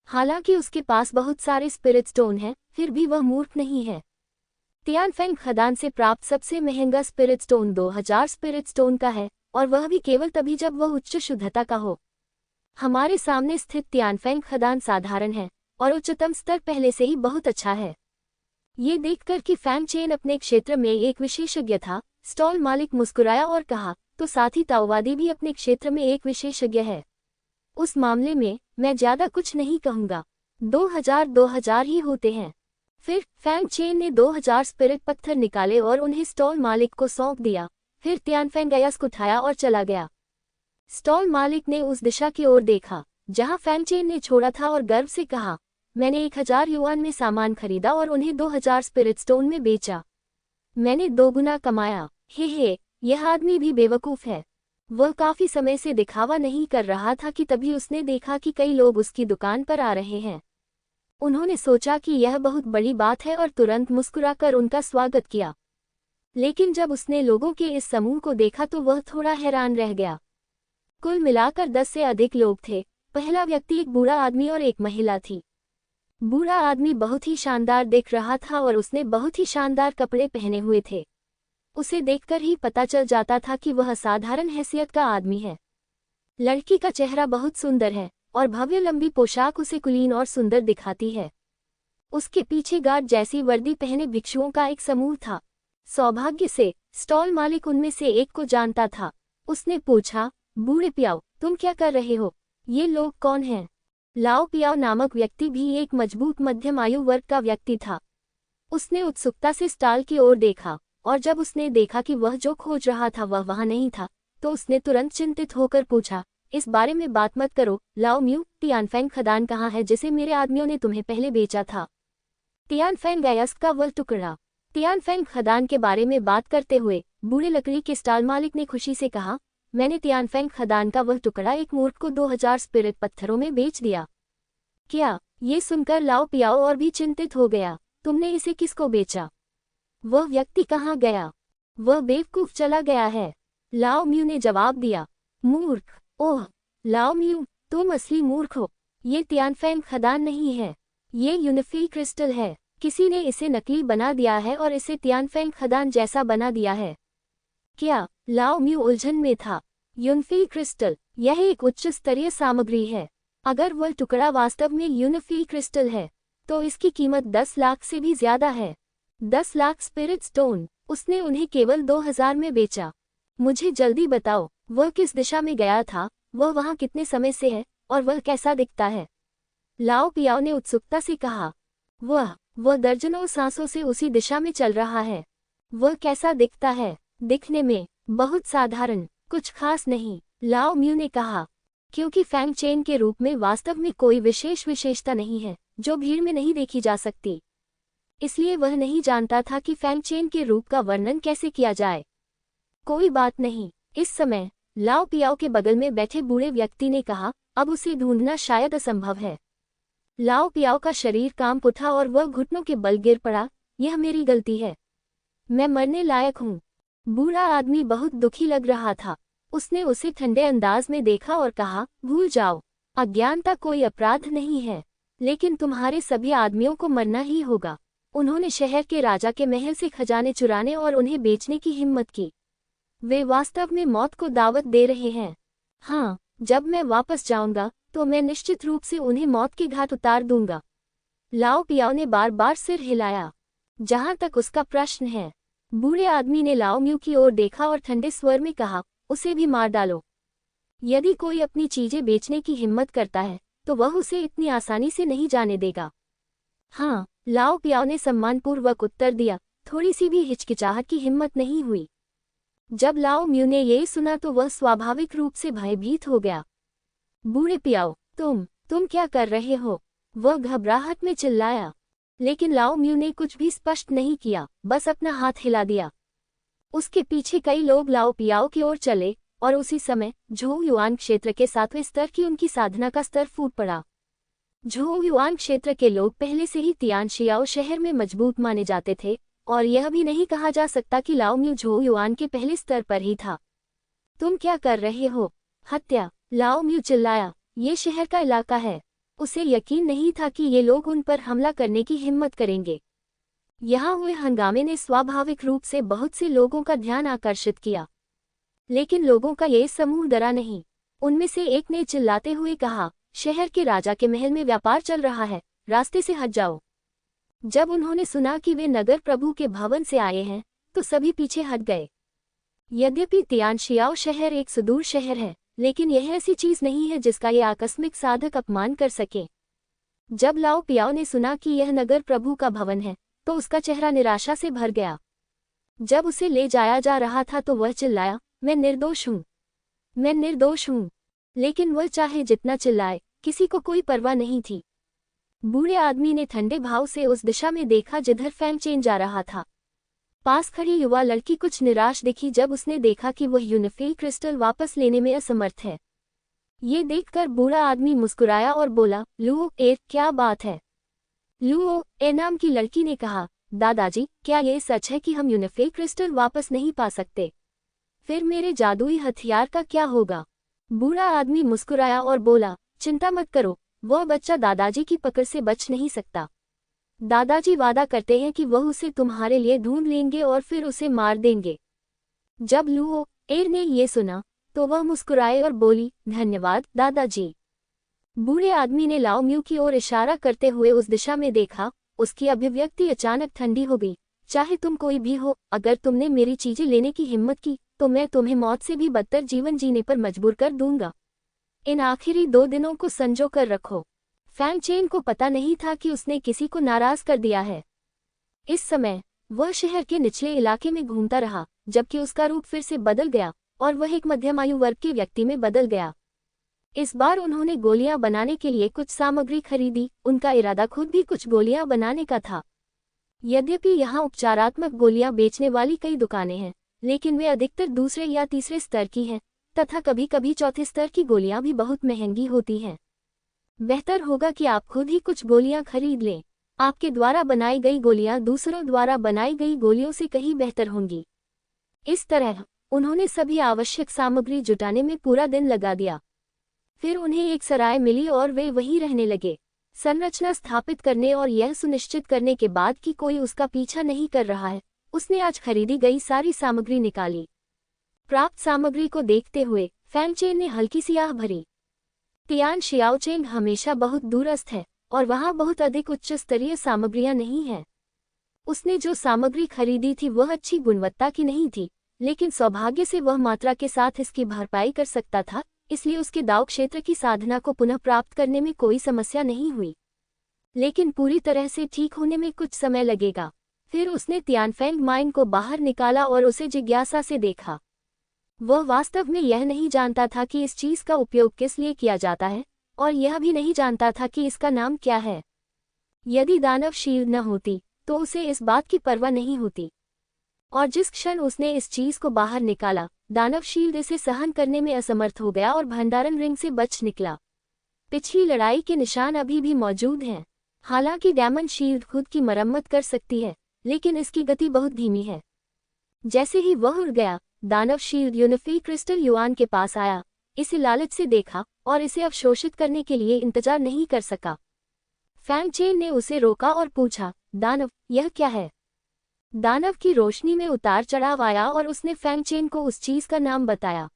हालांकि उसके पास बहुत सारे स्पिरिट स्टोन हैं, फिर भी वह मूर्ख नहीं है। तियानफेंग खदान से प्राप्त सबसे महंगा स्पिरिट स्टोन 2000 स्पिरिट स्टोन का है, और वह भी केवल तभी जब वह उच्च शुद्धता का हो। हमारे सामने स्थित तियानफेंग खदान साधारण है, और उच्चतम स्तर पहले से ही बहुत अच्छा है। ये देखकर कि फैंग चेन अपने क्षेत्र में एक विशेषज्ञ था, स्टॉल मालिक मुस्कुराया और कहा, तो साथ ही ताओवादी भी अपने क्षेत्र में एक विशेषज्ञ है। उस मामले में मैं ज्यादा कुछ नहीं कहूँगा। 2000 ही होते हैं। फिर फैंग चेन ने 2000 स्पिरिट पत्थर निकाले और उन्हें स्टॉल मालिक को सौंप दिया। फिर तियानफेंग अयस्क उठाया और चला गया। स्टॉल मालिक ने उस दिशा की ओर देखा जहां फैंग चेन ने छोड़ा था और गर्व से कहा, मैंने 1000 युआन में सामान खरीदा और उन्हें 2000 स्पिरिट स्टोन में बेचा। मैंने 2 गुना कमाया। हे, यह आदमी भी बेवकूफ़ है। वह काफी समय से दिखावा नहीं कर रहा था कि तभी उसने देखा कि कई लोग उसकी दुकान पर आ रहे हैं। उन्होंने सोचा कि यह बहुत बड़ी बात है और तुरंत मुस्कुराकर उनका स्वागत किया। लेकिन जब उसने लोगों के इस समूह को देखा तो वह थोड़ा हैरान रह गया। कुल मिलाकर 10 से अधिक लोग थे। पहला व्यक्ति एक बूढ़ा आदमी और एक महिला थी। बूढ़ा आदमी बहुत ही शानदार दिख रहा था और उसने बहुत ही शानदार कपड़े पहने हुए थे। उसे देखकर ही पता चल जाता था कि वह असाधारण हैसियत का आदमी है। लड़की का चेहरा बहुत सुंदर है और भव्य लंबी पोशाक उसे कुलीन और सुंदर दिखाती है। उसके पीछे गार्ड जैसी वर्दी पहने भिक्षुओं का एक समूह था। सौभाग्य से स्टॉल मालिक उनमें से एक को जानता था। उसने पूछा, बूढ़े पियाओ, तुम क्या कर रहे हो? ये लोग कौन हैं? लाओ पियाओ नामक व्यक्ति भी एक मजबूत मध्यम आयु वर्ग का व्यक्ति था। उसने उत्सुकता से स्टॉल की ओर देखा, और जब उसने देखा कि वह जो खोज रहा था वह वहां नहीं था, तो उसने तुरंत चिंतित होकर पूछा, इस बारे में बात मत करो। लाओ म्यू, तियानफेंग खदान कहाँ है जिसे मेरे आदमियों ने तुम्हें पहले बेचा था? तियानफेंग अयस्क का वह टुकड़ा। तियानफेंग खदान के बारे में बात करते हुए बूढ़े लकड़ी के स्टॉल मालिक ने खुशी से कहा, मैंने तियानफेंग खदान का वह टुकड़ा एक मूर्ख को 2000 स्पिरिट पत्थरों में बेच दिया। क्या? ये सुनकर लाओ पियाओ और भी चिंतित हो गया। तुमने इसे किसको बेचा? वह व्यक्ति कहाँ गया? वह बेवकूफ चला गया है। लाओ म्यू ने जवाब दिया। मूर्ख? ओह लाओ म्यू, तुम असली मूर्ख हो। ये तियानफेंग खदान नहीं है, ये यूनिफी क्रिस्टल है। किसी ने इसे नकली बना दिया है और इसे तियानफेंग खदान जैसा बना दिया है। क्या? लाओ म्यू उलझन में था। यूनिफी क्रिस्टल, यह एक उच्च स्तरीय सामग्री है। अगर वह टुकड़ा वास्तव में यूनिफी क्रिस्टल है तो इसकी कीमत 10 लाख से भी ज्यादा है। 10 लाख स्पिरिट स्टोन। उसने उन्हें केवल 2000 में बेचा। मुझे जल्दी बताओ, वह किस दिशा में गया था, वह वहां कितने समय से है और वह कैसा दिखता है? लाओ पियाओ ने उत्सुकता से कहा। वह दर्जनों सांसों से उसी दिशा में चल रहा है। वह कैसा दिखता है? दिखने में बहुत साधारण, कुछ खास नहीं, लाओ म्यू ने कहा। क्योंकि फैंग चेन के रूप में वास्तव में कोई विशेष विशेषता नहीं है जो भीड़ में नहीं देखी जा सकती, इसलिए वह नहीं जानता था कि फैंग चेन के रूप का वर्णन कैसे किया जाए। कोई बात नहीं। इस समय लाओ पियाओ के बगल में बैठे बूढ़े व्यक्ति ने कहा, अब उसे ढूंढना शायद असंभव है। लाओ पियाओ का शरीर कांप उठा और वह घुटनों के बल गिर पड़ा। यह मेरी गलती है, मैं मरने लायक हूँ। बूढ़ा आदमी बहुत दुखी लग रहा था। उसने उसे ठंडे अंदाज में देखा और कहा, भूल जाओ, अज्ञानता कोई अपराध नहीं है, लेकिन तुम्हारे सभी आदमियों को मरना ही होगा। उन्होंने शहर के राजा के महल से खजाने चुराने और उन्हें बेचने की हिम्मत की। वे वास्तव में मौत को दावत दे रहे हैं। हाँ, जब मैं वापस जाऊंगा तो मैं निश्चित रूप से उन्हें मौत के घाट उतार दूंगा। लाओ पियाओ ने बार बार सिर हिलाया। जहां तक उसका प्रश्न है। बूढ़े आदमी ने लाओ म्यू की ओर देखा और ठंडे स्वर में कहा, उसे भी मार डालो। यदि कोई अपनी चीजें बेचने की हिम्मत करता है तो वह उसे इतनी आसानी से नहीं जाने देगा। हाँ, लाओ पियाओ ने सम्मानपूर्वक उत्तर दिया। थोड़ी सी भी हिचकिचाहट की हिम्मत नहीं हुई। जब लाओ म्यू ने ये सुना तो वह स्वाभाविक रूप से भयभीत हो गया। बूढ़े पियाओ, तुम क्या कर रहे हो? वह घबराहट में चिल्लाया। लेकिन लाओ म्यू ने कुछ भी स्पष्ट नहीं किया, बस अपना हाथ हिला दिया। उसके पीछे कई लोग लाओ पियाओ की ओर चले और उसी समय झोउ युआन क्षेत्र के 7वें स्तर की उनकी साधना का स्तर फूट पड़ा। झोउ युआन क्षेत्र के लोग पहले से ही तियानशियाओ शहर में मजबूत माने जाते थे और यह भी नहीं कहा जा सकता कि लाओ म्यू झोउ युआन के पहले स्तर पर ही था। तुम क्या कर रहे हो? हत्या! लाओ म्यू चिल्लाया। ये शहर का इलाका है। उसे यकीन नहीं था कि ये लोग उन पर हमला करने की हिम्मत करेंगे। यहाँ हुए हंगामे ने स्वाभाविक रूप से बहुत से लोगों का ध्यान आकर्षित किया, लेकिन लोगों का ये समूह डरा नहीं। उनमें से एक ने चिल्लाते हुए कहा, शहर के राजा के महल में व्यापार चल रहा है, रास्ते से हट जाओ। जब उन्होंने सुना कि वे नगर प्रभु के भवन से आए हैं तो सभी पीछे हट गए। यद्यपि तियानशियाओ शहर एक सुदूर शहर है, लेकिन यह ऐसी चीज नहीं है जिसका ये आकस्मिक साधक अपमान कर सके। जब लाओ पियाओ ने सुना कि यह नगर प्रभु का भवन है तो उसका चेहरा निराशा से भर गया। जब उसे ले जाया जा रहा था तो वह चिल्लाया, मैं निर्दोष हूँ, मैं निर्दोष हूँ। लेकिन वह चाहे जितना चिल्लाए, किसी को कोई परवाह नहीं थी। बूढ़े आदमी ने ठंडे भाव से उस दिशा में देखा जिधर फैंग चेन जा रहा था। पास खड़ी युवा लड़की कुछ निराश दिखी जब उसने देखा कि वह यूनिफी क्रिस्टल वापस लेने में असमर्थ है। ये देखकर बूढ़ा आदमी मुस्कुराया और बोला, लुओ ए, क्या बात है? लुओ ए नाम की लड़की ने कहा, दादाजी, क्या ये सच है कि हम यूनिफी क्रिस्टल वापस नहीं पा सकते? फिर मेरे जादुई हथियार का क्या होगा? बूढ़ा आदमी मुस्कुराया और बोला, चिंता मत करो, वह बच्चा दादाजी की पकड़ से बच नहीं सकता। दादाजी वादा करते हैं कि वह उसे तुम्हारे लिए ढूंढ लेंगे और फिर उसे मार देंगे। जब लुओ एर ने ये सुना तो वह मुस्कुराए और बोली, धन्यवाद दादाजी। बूढ़े आदमी ने लाओ म्यू की ओर इशारा करते हुए उस दिशा में देखा। उसकी अभिव्यक्ति अचानक ठंडी हो गई। चाहे तुम कोई भी हो, अगर तुमने मेरी चीजें लेने की हिम्मत की तो मैं तुम्हें मौत से भी बदतर जीवन जीने पर मजबूर कर दूंगा। इन आखिरी 2 दिनों को संजो कर रखो। फैंग चेन को पता नहीं था कि उसने किसी को नाराज कर दिया है। इस समय वह शहर के निचले इलाके में घूमता रहा, जबकि उसका रूप फिर से बदल गया और वह एक मध्यम आयु वर्ग के व्यक्ति में बदल गया। इस बार उन्होंने गोलियां बनाने के लिए कुछ सामग्री खरीदी। उनका इरादा खुद भी कुछ गोलियां बनाने का था। यद्यपि यहाँ उपचारात्मक गोलियां बेचने वाली कई दुकानें हैं, लेकिन वे अधिकतर दूसरे या तीसरे स्तर की हैं तथा कभी कभी चौथे स्तर की गोलियां भी बहुत महंगी होती हैं। बेहतर होगा कि आप खुद ही कुछ गोलियां खरीद लें। आपके द्वारा बनाई गई गोलियां दूसरों द्वारा बनाई गई गोलियों से कहीं बेहतर होंगी। इस तरह उन्होंने सभी आवश्यक सामग्री जुटाने में पूरा दिन लगा दिया। फिर उन्हें एक सराय मिली और वे वहीं रहने लगे। संरचना स्थापित करने और यह सुनिश्चित करने के बाद कि कोई उसका पीछा नहीं कर रहा है, उसने आज खरीदी गई सारी सामग्री निकाली। प्राप्त सामग्री को देखते हुए फैंगचेन ने हल्की सी आह भरी। तियान शियाओचेंग हमेशा बहुत दूरस्थ है और वहां बहुत अधिक उच्च स्तरीय सामग्रियां नहीं हैं। उसने जो सामग्री खरीदी थी वह अच्छी गुणवत्ता की नहीं थी, लेकिन सौभाग्य से वह मात्रा के साथ इसकी भरपाई कर सकता था, इसलिए उसके दाव क्षेत्र की साधना को पुनः प्राप्त करने में कोई समस्या नहीं हुई। लेकिन पूरी तरह से ठीक होने में कुछ समय लगेगा। फिर उसने तियानफेंग माइन को बाहर निकाला और उसे जिज्ञासा से देखा। वह वास्तव में यह नहीं जानता था कि इस चीज का उपयोग किस लिए किया जाता है, और यह भी नहीं जानता था कि इसका नाम क्या है। यदि दानव शील्ड न होती तो उसे इस बात की परवाह नहीं होती, और जिस क्षण उसने इस चीज को बाहर निकाला, दानव शील्ड इसे सहन करने में असमर्थ हो गया और भंडारण रिंग से बच निकला। पिछली लड़ाई के निशान अभी भी मौजूद हैं। हालांकि डायमंड शील्ड खुद की मरम्मत कर सकती है, लेकिन इसकी गति बहुत धीमी है। जैसे ही वह उड़ गया, दानव शील्ड यूनिफी क्रिस्टल युआन के पास आया, इसे लालच से देखा और इसे अवशोषित करने के लिए इंतजार नहीं कर सका। फैंगचेन ने उसे रोका और पूछा, दानव, यह क्या है? दानव की रोशनी में उतार चढ़ाव आया और उसने फैंगचेन को उस चीज का नाम बताया।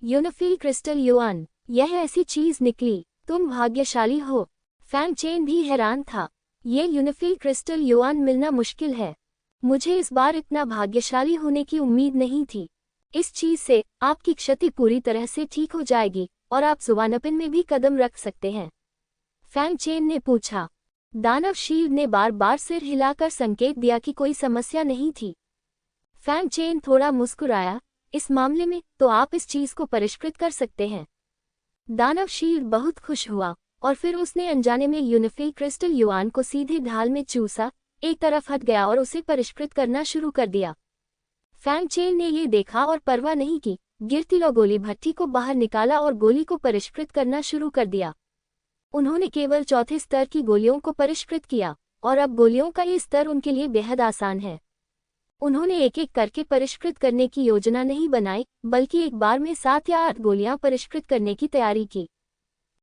यूनिफी क्रिस्टल युआन। यह ऐसी चीज निकली, तुम भाग्यशाली हो। फैंगचेन भी हैरान था। ये यूनिफी क्रिस्टल युआन मिलना मुश्किल है। मुझे इस बार इतना भाग्यशाली होने की उम्मीद नहीं थी। इस चीज से आपकी क्षति पूरी तरह से ठीक हो जाएगी और आप सुवानपिन में भी कदम रख सकते हैं। फैंगचेन ने पूछा। दानव शील्ड ने बार बार सिर हिलाकर संकेत दिया कि कोई समस्या नहीं थी। फैंगचेन थोड़ा मुस्कुराया, इस मामले में तो आप इस चीज को परिष्कृत कर सकते हैं। दानव शील्ड बहुत खुश हुआ और फिर उसने अनजाने में यूनिफी क्रिस्टल युआन को सीधे ढाल में चूसा, एक तरफ हट गया और उसे परिष्कृत करना शुरू कर दिया। फैंगचेन ने ये देखा और परवाह नहीं की, गिरती लो गोली भट्टी को बाहर निकाला और गोली को परिष्कृत करना शुरू कर दिया। उन्होंने केवल चौथे स्तर की गोलियों को परिष्कृत किया और अब गोलियों का ये स्तर उनके लिए बेहद आसान है। उन्होंने एक एक करके परिष्कृत करने की योजना नहीं बनाई, बल्कि एक बार में 7 या 8 गोलियां परिष्कृत करने की तैयारी की।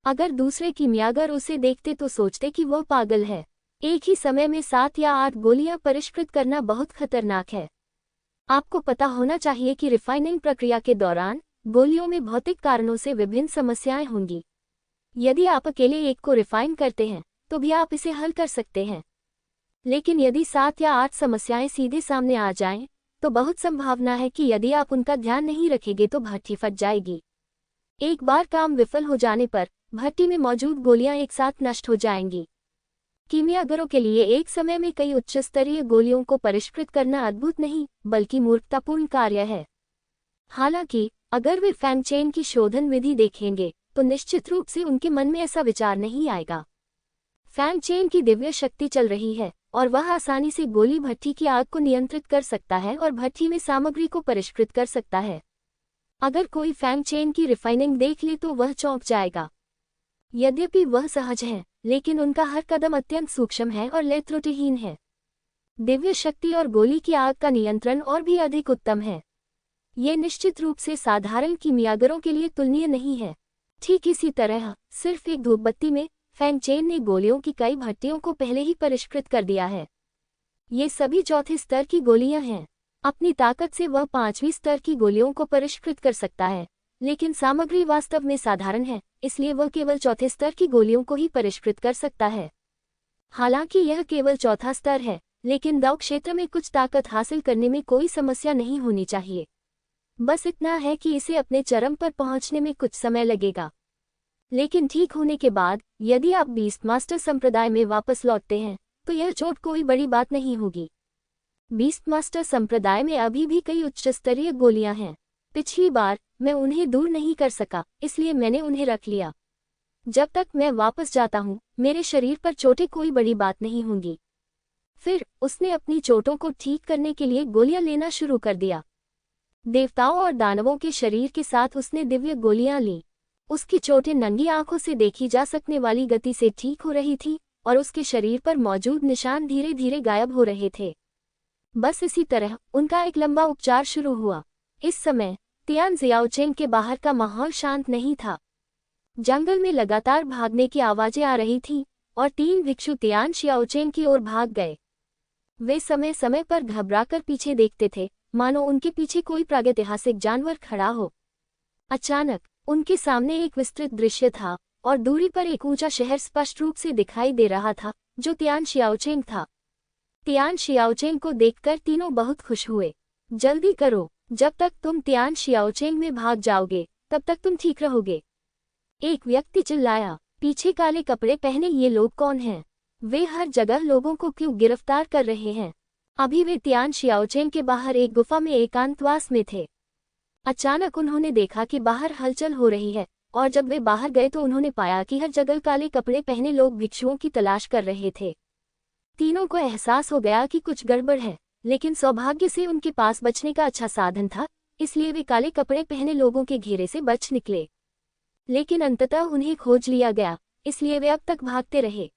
अगर दूसरे कीमियागर उसे देखते तो सोचते कि वह पागल है। एक ही समय में 7 या 8 गोलियां परिष्कृत करना बहुत खतरनाक है। आपको पता होना चाहिए कि रिफाइनिंग प्रक्रिया के दौरान गोलियों में भौतिक कारणों से विभिन्न समस्याएं होंगी। यदि आप अकेले एक को रिफाइन करते हैं तो भी आप इसे हल कर सकते हैं, लेकिन यदि 7 या 8 समस्याएं सीधे सामने आ जाएं, तो बहुत संभावना है कि यदि आप उनका ध्यान नहीं रखेंगे तो भट्टी फट जाएगी। एक बार काम विफल हो जाने पर भट्टी में मौजूद गोलियां एक साथ नष्ट हो जाएंगी। कीमियागरों के लिए एक समय में कई उच्च स्तरीय गोलियों को परिष्कृत करना अद्भुत नहीं, बल्कि मूर्खतापूर्ण कार्य है। हालांकि अगर वे फैंगचेन की शोधन विधि देखेंगे तो निश्चित रूप से उनके मन में ऐसा विचार नहीं आएगा। फैंगचेन की दिव्य शक्ति चल रही है और वह आसानी से गोली भट्टी की आग को नियंत्रित कर सकता है और भट्टी में सामग्री को परिष्कृत कर सकता है। अगर कोई फैंगचेन की रिफाइनिंग देख ले तो वह चौंक जाएगा। यद्यपि वह सहज है, लेकिन उनका हर कदम अत्यंत सूक्ष्म है और लय त्रुटिहीन है। दिव्य शक्ति और गोली की आग का नियंत्रण और भी अधिक उत्तम है। ये निश्चित रूप से साधारण कीमियागरों के लिए तुलनीय नहीं है। ठीक इसी तरह सिर्फ एक धूपबत्ती में फैंगचेन ने गोलियों की कई भट्टियों को पहले ही परिष्कृत कर दिया है। ये सभी चौथे स्तर की गोलियां हैं। अपनी ताकत से वह 5वीं स्तर की गोलियों को परिष्कृत कर सकता है, लेकिन सामग्री वास्तव में साधारण है, इसलिए वह केवल चौथे स्तर की गोलियों को ही परिष्कृत कर सकता है। हालांकि यह केवल चौथा स्तर है, लेकिन दाव क्षेत्र में कुछ ताकत हासिल करने में कोई समस्या नहीं होनी चाहिए। बस इतना है कि इसे अपने चरम पर पहुंचने में कुछ समय लगेगा। लेकिन ठीक होने के बाद यदि आप बीस्ट मास्टर संप्रदाय में वापस लौटते हैं तो यह चोट कोई बड़ी बात नहीं होगी। बीस्ट मास्टर संप्रदाय में अभी भी कई उच्च स्तरीय गोलियां हैं। पिछली बार मैं उन्हें दूर नहीं कर सका, इसलिए मैंने उन्हें रख लिया। जब तक मैं वापस जाता हूँ मेरे शरीर पर चोटें कोई बड़ी बात नहीं होंगी। फिर उसने अपनी चोटों को ठीक करने के लिए गोलियां लेना शुरू कर दिया। देवताओं और दानवों के शरीर के साथ उसने दिव्य गोलियां ली। उसकी चोटें नंगी आंखों से देखी जा सकने वाली गति से ठीक हो रही थी और उसके शरीर पर मौजूद निशान धीरे धीरे गायब हो रहे थे। बस इसी तरह उनका एक लंबा उपचार शुरू हुआ। इस समय तियान जियाओचेंग के बाहर का माहौल शांत नहीं था। जंगल में लगातार भागने की आवाजें आ रही थीं और 3 भिक्षु तियान शियाओचेंग की ओर भाग गए। वे समय समय पर घबराकर पीछे देखते थे, मानो उनके पीछे कोई प्रागैतिहासिक जानवर खड़ा हो। अचानक उनके सामने एक विस्तृत दृश्य था और दूरी पर एक ऊंचा शहर स्पष्ट रूप से दिखाई दे रहा था, जो तियान शियाओचेंग था। तियान शियाओचेंग को देखकर तीनों बहुत खुश हुए। जल्दी करो, जब तक तुम तियान शियाओचेंग में भाग जाओगे तब तक तुम ठीक रहोगे। एक व्यक्ति चिल्लाया, पीछे काले कपड़े पहने ये लोग कौन हैं? वे हर जगह लोगों को क्यों गिरफ्तार कर रहे हैं? अभी वे तियान शियाओचेंग के बाहर एक गुफा में एकांतवास में थे। अचानक उन्होंने देखा कि बाहर हलचल हो रही है और जब वे बाहर गए तो उन्होंने पाया कि हर जगह काले कपड़े पहने लोग भिक्षुओं की तलाश कर रहे थे। तीनों को एहसास हो गया कि कुछ गड़बड़ है, लेकिन सौभाग्य से उनके पास बचने का अच्छा साधन था, इसलिए वे काले कपड़े पहने लोगों के घेरे से बच निकले। लेकिन अंततः उन्हें खोज लिया गया, इसलिए वे अब तक भागते रहे।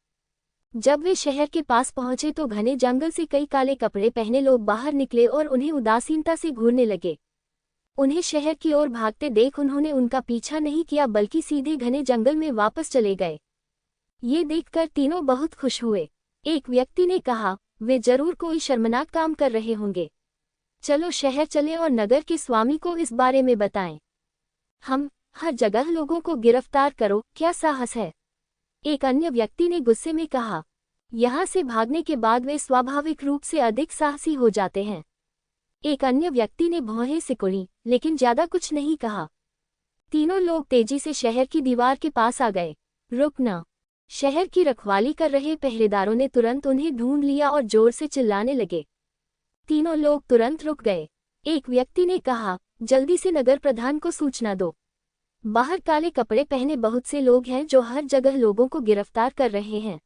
जब वे शहर के पास पहुंचे तो घने जंगल से कई काले कपड़े पहने लोग बाहर निकले और उन्हें उदासीनता से घूरने लगे। उन्हें शहर की ओर भागते देख उन्होंने उनका पीछा नहीं किया बल्कि सीधे घने जंगल में वापस चले गए। ये देखकर तीनों बहुत खुश हुए। एक व्यक्ति ने कहा, वे जरूर कोई शर्मनाक काम कर रहे होंगे। चलो शहर चलें और नगर के स्वामी को इस बारे में बताएं। हम हर जगह लोगों को गिरफ्तार करो, क्या साहस है? एक अन्य व्यक्ति ने गुस्से में कहा। यहाँ से भागने के बाद वे स्वाभाविक रूप से अधिक साहसी हो जाते हैं। एक अन्य व्यक्ति ने भौहें सिकुड़ी, लेकिन ज्यादा कुछ नहीं कहा। तीनों लोग तेजी से शहर की दीवार के पास आ गए। रुकना! शहर की रखवाली कर रहे पहरेदारों ने तुरंत उन्हें ढूंढ लिया और जोर से चिल्लाने लगे। तीनों लोग तुरंत रुक गए। एक व्यक्ति ने कहा, जल्दी से नगर प्रधान को सूचना दो। बाहर काले कपड़े पहने बहुत से लोग हैं जो हर जगह लोगों को गिरफ्तार कर रहे हैं।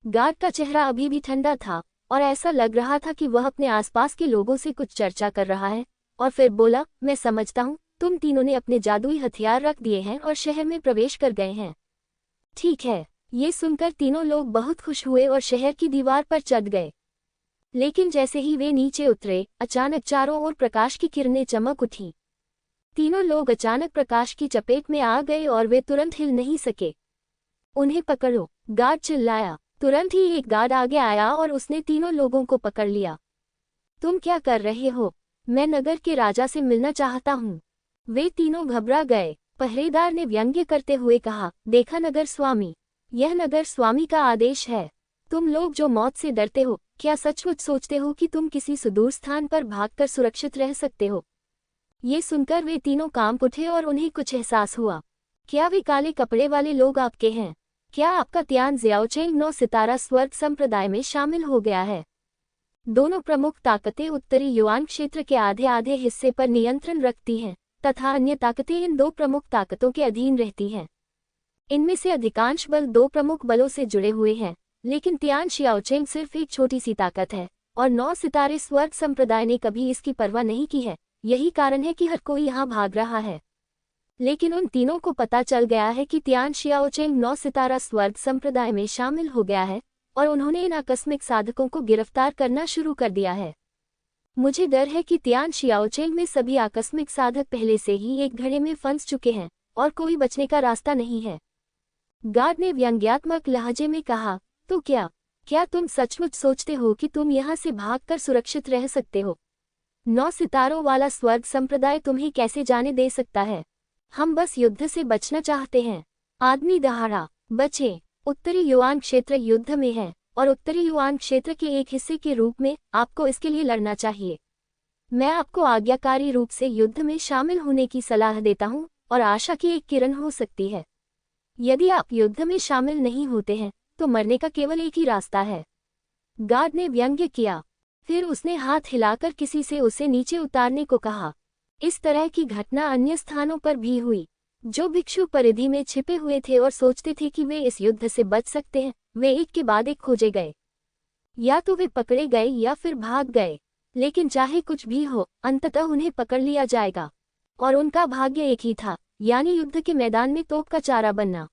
गार्ड का चेहरा अभी भी ठंडा था और ऐसा लग रहा था कि वह अपने आसपास के लोगों से कुछ चर्चा कर रहा है, और फिर बोला, मैं समझता हूँ, तुम तीनों ने अपने जादुई हथियार रख दिए हैं और शहर में प्रवेश कर गए हैं। ठीक है। ये सुनकर तीनों लोग बहुत खुश हुए और शहर की दीवार पर चढ़ गए। लेकिन जैसे ही वे नीचे उतरे, अचानक चारों ओर प्रकाश की किरणें चमक उठीं। तीनों लोग अचानक प्रकाश की चपेट में आ गए और वे तुरंत हिल नहीं सके। उन्हें पकड़ो! गार्ड चिल्लाया। तुरंत ही एक गार्ड आगे आया और उसने तीनों लोगों को पकड़ लिया। तुम क्या कर रहे हो? मैं नगर के राजा से मिलना चाहता हूँ। वे तीनों घबरा गए। पहरेदार ने व्यंग्य करते हुए कहा, देखा नगर स्वामी, यह नगर स्वामी का आदेश है। तुम लोग जो मौत से डरते हो, क्या सचमुच सोचते हो कि तुम किसी सुदूर स्थान पर भागकर सुरक्षित रह सकते हो? ये सुनकर वे तीनों कांप उठे और उन्हें कुछ एहसास हुआ। क्या वे काले कपड़े वाले लोग आपके हैं? क्या आपका तियान जियाओचेंग 9 सितारा स्वर्ग संप्रदाय में शामिल हो गया है? दोनों प्रमुख ताकतें उत्तरी युआन क्षेत्र के आधे आधे हिस्से पर नियंत्रण रखती हैं तथा अन्य ताकतें इन 2 प्रमुख ताकतों के अधीन रहती हैं। इनमें से अधिकांश बल 2 प्रमुख बलों से जुड़े हुए हैं, लेकिन तियान शियाओचेंग सिर्फ एक छोटी सी ताकत है और 9 सितारे स्वर्ग संप्रदाय ने कभी इसकी परवाह नहीं की है। यही कारण है कि हर कोई यहाँ भाग रहा है। लेकिन उन तीनों को पता चल गया है कि तियान शियाओचेंग 9 सितारा स्वर्ग संप्रदाय में शामिल हो गया है और उन्होंने इन आकस्मिक साधकों को गिरफ्तार करना शुरू कर दिया है। मुझे डर है कि तियान शियाओचेंग में सभी आकस्मिक साधक पहले से ही एक घड़े में फंस चुके हैं और कोई बचने का रास्ता नहीं है। गार्ड ने व्यंग्यात्मक लहजे में कहा, तो क्या तुम सचमुच सोचते हो कि तुम यहाँ से भागकर सुरक्षित रह सकते हो? 9 सितारों वाला स्वर्ग संप्रदाय तुम्हें कैसे जाने दे सकता है? हम बस युद्ध से बचना चाहते हैं। आदमी दहाड़ा, बचे। उत्तरी युआन क्षेत्र युद्ध में है और उत्तरी युआन क्षेत्र के एक हिस्से के रूप में आपको इसके लिए लड़ना चाहिए। मैं आपको आज्ञाकारी रूप से युद्ध में शामिल होने की सलाह देता हूँ और आशा की एक किरण हो सकती है। यदि आप युद्ध में शामिल नहीं होते हैं तो मरने का केवल एक ही रास्ता है। गार्ड ने व्यंग्य किया। फिर उसने हाथ हिलाकर किसी से उसे नीचे उतारने को कहा। इस तरह की घटना अन्य स्थानों पर भी हुई। जो भिक्षु परिधि में छिपे हुए थे और सोचते थे कि वे इस युद्ध से बच सकते हैं, वे एक के बाद एक खोजे गए। या तो वे पकड़े गए या फिर भाग गए। लेकिन चाहे कुछ भी हो, अंततः उन्हें पकड़ लिया जाएगा। और उनका भाग्य एक ही था, यानी युद्ध के मैदान में तोप का चारा बनना।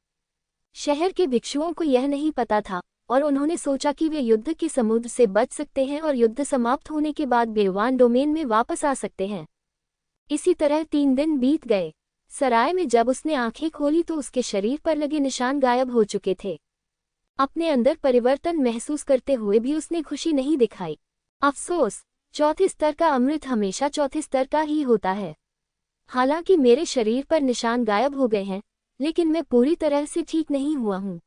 शहर के भिक्षुओं को यह नहीं पता था, और उन्होंने सोचा कि वे युद्ध के समुद्र से बच सकते हैं और युद्ध समाप्त होने के बाद बेवान डोमेन में वापस आ सकते हैं। इसी तरह 3 दिन बीत गए। सराय में जब उसने आंखें खोली तो उसके शरीर पर लगे निशान गायब हो चुके थे। अपने अंदर परिवर्तन महसूस करते हुए भी उसने खुशी नहीं दिखाई। अफसोस, चौथे स्तर का अमृत हमेशा चौथे स्तर का ही होता है। हालांकि मेरे शरीर पर निशान गायब हो गए हैं, लेकिन मैं पूरी तरह से ठीक नहीं हुआ हूँ।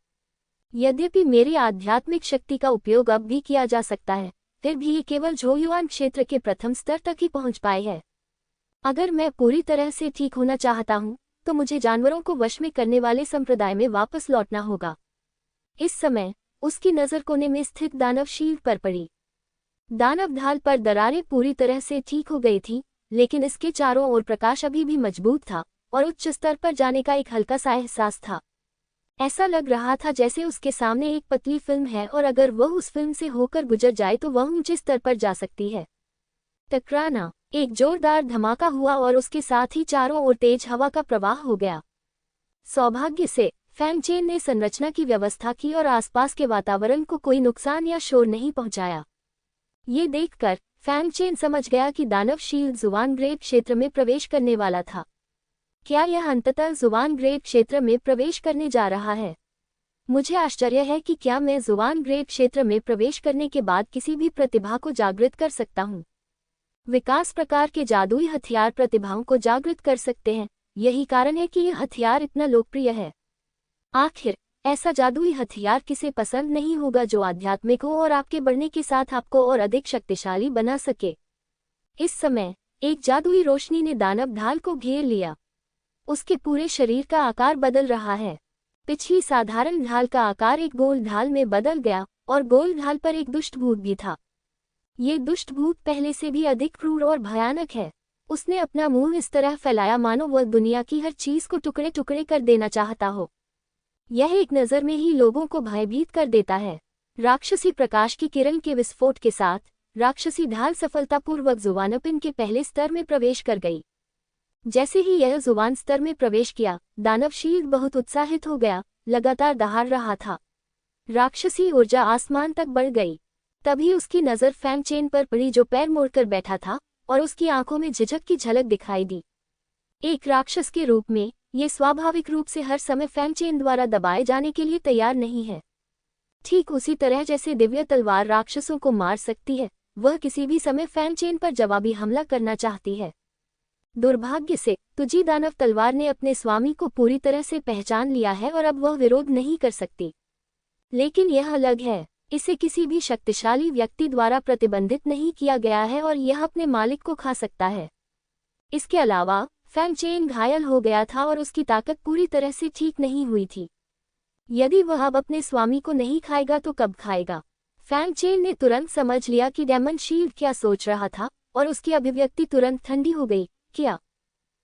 यद्यपि मेरी आध्यात्मिक शक्ति का उपयोग अब भी किया जा सकता है, फिर भी ये केवल झोयुआन क्षेत्र के प्रथम स्तर तक ही पहुँच पाए है। अगर मैं पूरी तरह से ठीक होना चाहता हूँ, तो मुझे जानवरों को वश में करने वाले संप्रदाय में वापस लौटना होगा। इस समय उसकी नज़र कोने में स्थित दानव शील्ड पर पड़ी। दानव ढाल पर दरारें पूरी तरह से ठीक हो गई थीं, लेकिन इसके चारों ओर प्रकाश अभी भी मजबूत था और उच्च स्तर पर जाने का एक हल्का सा एहसास था। ऐसा लग रहा था जैसे उसके सामने एक पतली फिल्म है और अगर वह उस फिल्म से होकर गुजर जाए तो वह ऊंचे स्तर पर जा सकती है। टकराना, एक जोरदार धमाका हुआ और उसके साथ ही चारों ओर तेज हवा का प्रवाह हो गया। सौभाग्य से फैंगचेन ने संरचना की व्यवस्था की और आसपास के वातावरण को कोई नुकसान या शोर नहीं पहुंचाया। ये देखकर फैंगचेन समझ गया कि दानव शील्ड जुवान ग्रेड क्षेत्र में प्रवेश करने वाला था। क्या यह अंततः जुवान ग्रेड क्षेत्र में प्रवेश करने जा रहा है? मुझे आश्चर्य है कि क्या मैं जुवान ग्रेड क्षेत्र में प्रवेश करने के बाद किसी भी प्रतिभा को जागृत कर सकता हूँ। विकास प्रकार के जादुई हथियार प्रतिभाओं को जागृत कर सकते हैं, यही कारण है कि यह हथियार इतना लोकप्रिय है। आखिर ऐसा जादुई हथियार किसे पसंद नहीं होगा जो आध्यात्मिक हो और आपके बढ़ने के साथ आपको और अधिक शक्तिशाली बना सके। इस समय एक जादुई रोशनी ने दानव ढाल को घेर लिया। उसके पूरे शरीर का आकार बदल रहा है। पिछली साधारण ढाल का आकार एक गोल ढाल में बदल गया और गोल ढाल पर एक दुष्ट भूत भी था। ये दुष्ट भूत पहले से भी अधिक क्रूर और भयानक है। उसने अपना मुंह इस तरह फैलाया मानो वह दुनिया की हर चीज को टुकड़े टुकड़े कर देना चाहता हो। यह एक नज़र में ही लोगों को भयभीत कर देता है। राक्षसी प्रकाश की किरण के विस्फोट के साथ राक्षसी ढाल सफलतापूर्वक जुवानपिन के पहले स्तर में प्रवेश कर गई। जैसे ही यह जुबान स्तर में प्रवेश किया, दानव शील्ड बहुत उत्साहित हो गया, लगातार दहाड़ रहा था। राक्षसी ऊर्जा आसमान तक बढ़ गई। तभी उसकी नज़र फैंगचेन पर पड़ी जो पैर मोड़कर बैठा था, और उसकी आंखों में झिझक की झलक दिखाई दी। एक राक्षस के रूप में ये स्वाभाविक रूप से हर समय फैंगचेन द्वारा दबाए जाने के लिए तैयार नहीं है। ठीक उसी तरह जैसे दिव्य तलवार राक्षसों को मार सकती है, वह किसी भी समय फैंगचेन पर जवाबी हमला करना चाहती है। दुर्भाग्य से तुझी दानव तलवार ने अपने स्वामी को पूरी तरह से पहचान लिया है और अब वह विरोध नहीं कर सकती। लेकिन यह अलग है, इसे किसी भी शक्तिशाली व्यक्ति द्वारा प्रतिबंधित नहीं किया गया है और यह अपने मालिक को खा सकता है। इसके अलावा फैंगचेन घायल हो गया था और उसकी ताकत पूरी तरह से ठीक नहीं हुई थी। यदि वह अब अपने स्वामी को नहीं खाएगा तो कब खाएगा? फैंगचेन ने तुरंत समझ लिया कि डेमन शील्ड क्या सोच रहा था और उसकी अभिव्यक्ति तुरंत ठंडी हो गई। क्या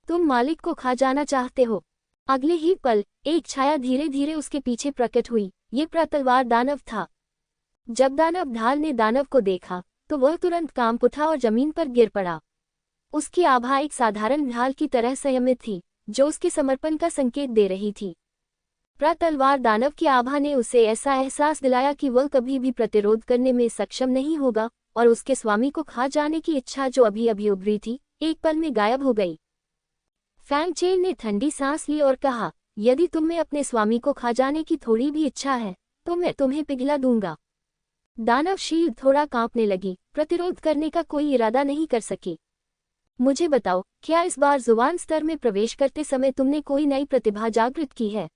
तुम मालिक को खा जाना चाहते हो? अगले ही पल एक छाया धीरे धीरे उसके पीछे प्रकट हुई। ये प्रतलवार दानव था। जब दानव ढाल ने दानव को देखा तो वह तुरंत कांप उठा और जमीन पर गिर पड़ा। उसकी आभा एक साधारण ढाल की तरह संयमित थी, जो उसके समर्पण का संकेत दे रही थी। प्रतलवार दानव की आभा ने उसे ऐसा एहसास दिलाया कि वह कभी भी प्रतिरोध करने में सक्षम नहीं होगा, और उसके स्वामी को खा जाने की इच्छा जो अभी अभी उभरी थी, एक पल में गायब हो गई। फैंगचेन ने ठंडी सांस ली और कहा, यदि तुम में अपने स्वामी को खा जाने की थोड़ी भी इच्छा है तो मैं तुम्हें पिघला दूंगा। दानव शील्ड थोड़ा कांपने लगी, प्रतिरोध करने का कोई इरादा नहीं कर सकी। मुझे बताओ, क्या इस बार जुबान स्तर में प्रवेश करते समय तुमने कोई नई प्रतिभा जागृत की है?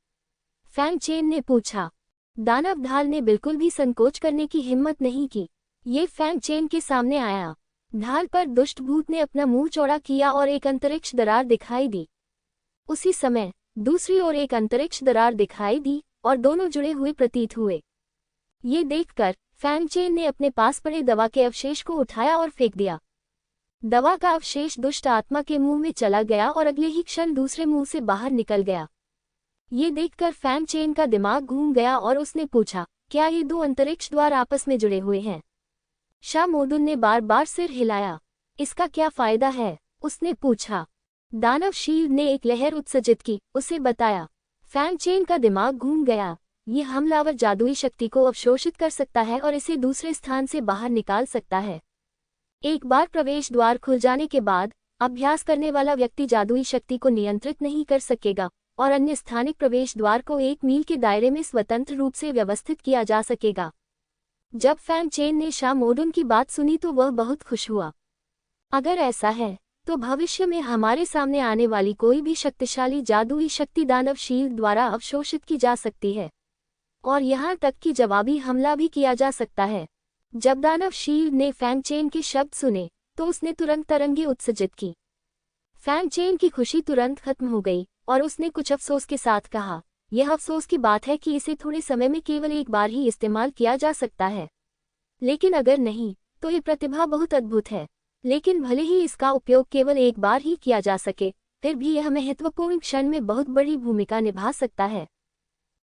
फैंगचेन ने पूछा। दानव ढाल ने बिल्कुल भी संकोच करने की हिम्मत नहीं की। ये फैंगचेन के सामने आया। ढाल पर दुष्ट भूत ने अपना मुंह चौड़ा किया और एक अंतरिक्ष दरार दिखाई दी। उसी समय दूसरी ओर एक अंतरिक्ष दरार दिखाई दी और दोनों जुड़े हुए प्रतीत हुए। ये देखकर फैंगचेन ने अपने पास पड़े दवा के अवशेष को उठाया और फेंक दिया। दवा का अवशेष दुष्ट आत्मा के मुंह में चला गया और अगले ही क्षण दूसरे मुंह से बाहर निकल गया। ये देखकर फैंगचेन का दिमाग घूम गया और उसने पूछा, क्या ये दो अंतरिक्ष द्वार आपस में जुड़े हुए हैं? शाह मोदुन ने बार बार सिर हिलाया। इसका क्या फायदा है? उसने पूछा। दानव शील्ड ने एक लहर उत्सर्जित की, उसे बताया। फैंग चेन का दिमाग घूम गया। ये हमलावर जादुई शक्ति को अवशोषित कर सकता है और इसे दूसरे स्थान से बाहर निकाल सकता है। एक बार प्रवेश द्वार खुल जाने के बाद अभ्यास करने वाला व्यक्ति जादुई शक्ति को नियंत्रित नहीं कर सकेगा और अन्य स्थानिक प्रवेश द्वार को 1 मील के दायरे में स्वतंत्र रूप से व्यवस्थित किया जा सकेगा। जब फैंग चेन ने शाह मोदुन की बात सुनी तो वह बहुत खुश हुआ। अगर ऐसा है तो भविष्य में हमारे सामने आने वाली कोई भी शक्तिशाली जादुई शक्ति दानव शील्ड द्वारा अवशोषित की जा सकती है और यहाँ तक कि जवाबी हमला भी किया जा सकता है। जब दानव शील्ड ने फैंग चेन के शब्द सुने तो उसने तुरंत तरंगे उत्सर्जित की। फैंग चेन की खुशी तुरंत खत्म हो गई और उसने कुछ अफसोस के साथ कहा, यह अफसोस की बात है कि इसे थोड़े समय में केवल एक बार ही इस्तेमाल किया जा सकता है। लेकिन अगर नहीं तो ये प्रतिभा बहुत अद्भुत है। लेकिन भले ही इसका उपयोग केवल एक बार ही किया जा सके, फिर भी यह महत्वपूर्ण क्षण में बहुत बड़ी भूमिका निभा सकता है।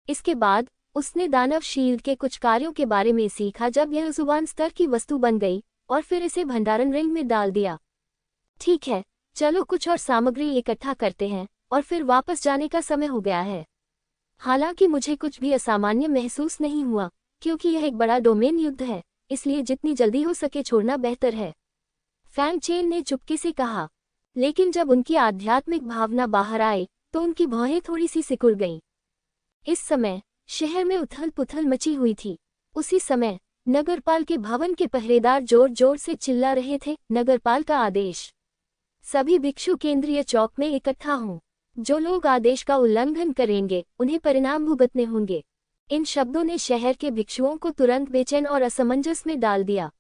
इसके बाद उसने दानव शील्ड के कुछ कार्यों के बारे में सीखा जब यह जुबान स्तर की वस्तु बन गई और फिर इसे भंडारण रिंग में डाल दिया। ठीक है, चलो कुछ और सामग्री इकट्ठा करते हैं और फिर वापस जाने का समय हो गया है। हालांकि मुझे कुछ भी असामान्य महसूस नहीं हुआ क्योंकि यह एक बड़ा डोमेन युद्ध है, इसलिए जितनी जल्दी हो सके छोड़ना बेहतर है, फैंग चेन ने चुपके से कहा। लेकिन जब उनकी आध्यात्मिक भावना बाहर आए तो उनकी भौहें थोड़ी सी सिकुड़ गईं। इस समय शहर में उथल पुथल मची हुई थी। उसी समय नगरपाल के भवन के पहरेदार जोर जोर से चिल्ला रहे थे, नगरपाल का आदेश, सभी भिक्षु केंद्रीय चौक में इकट्ठा हों। जो लोग आदेश का उल्लंघन करेंगे उन्हें परिणाम भुगतने होंगे। इन शब्दों ने शहर के भिक्षुओं को तुरंत बेचैन और असमंजस में डाल दिया।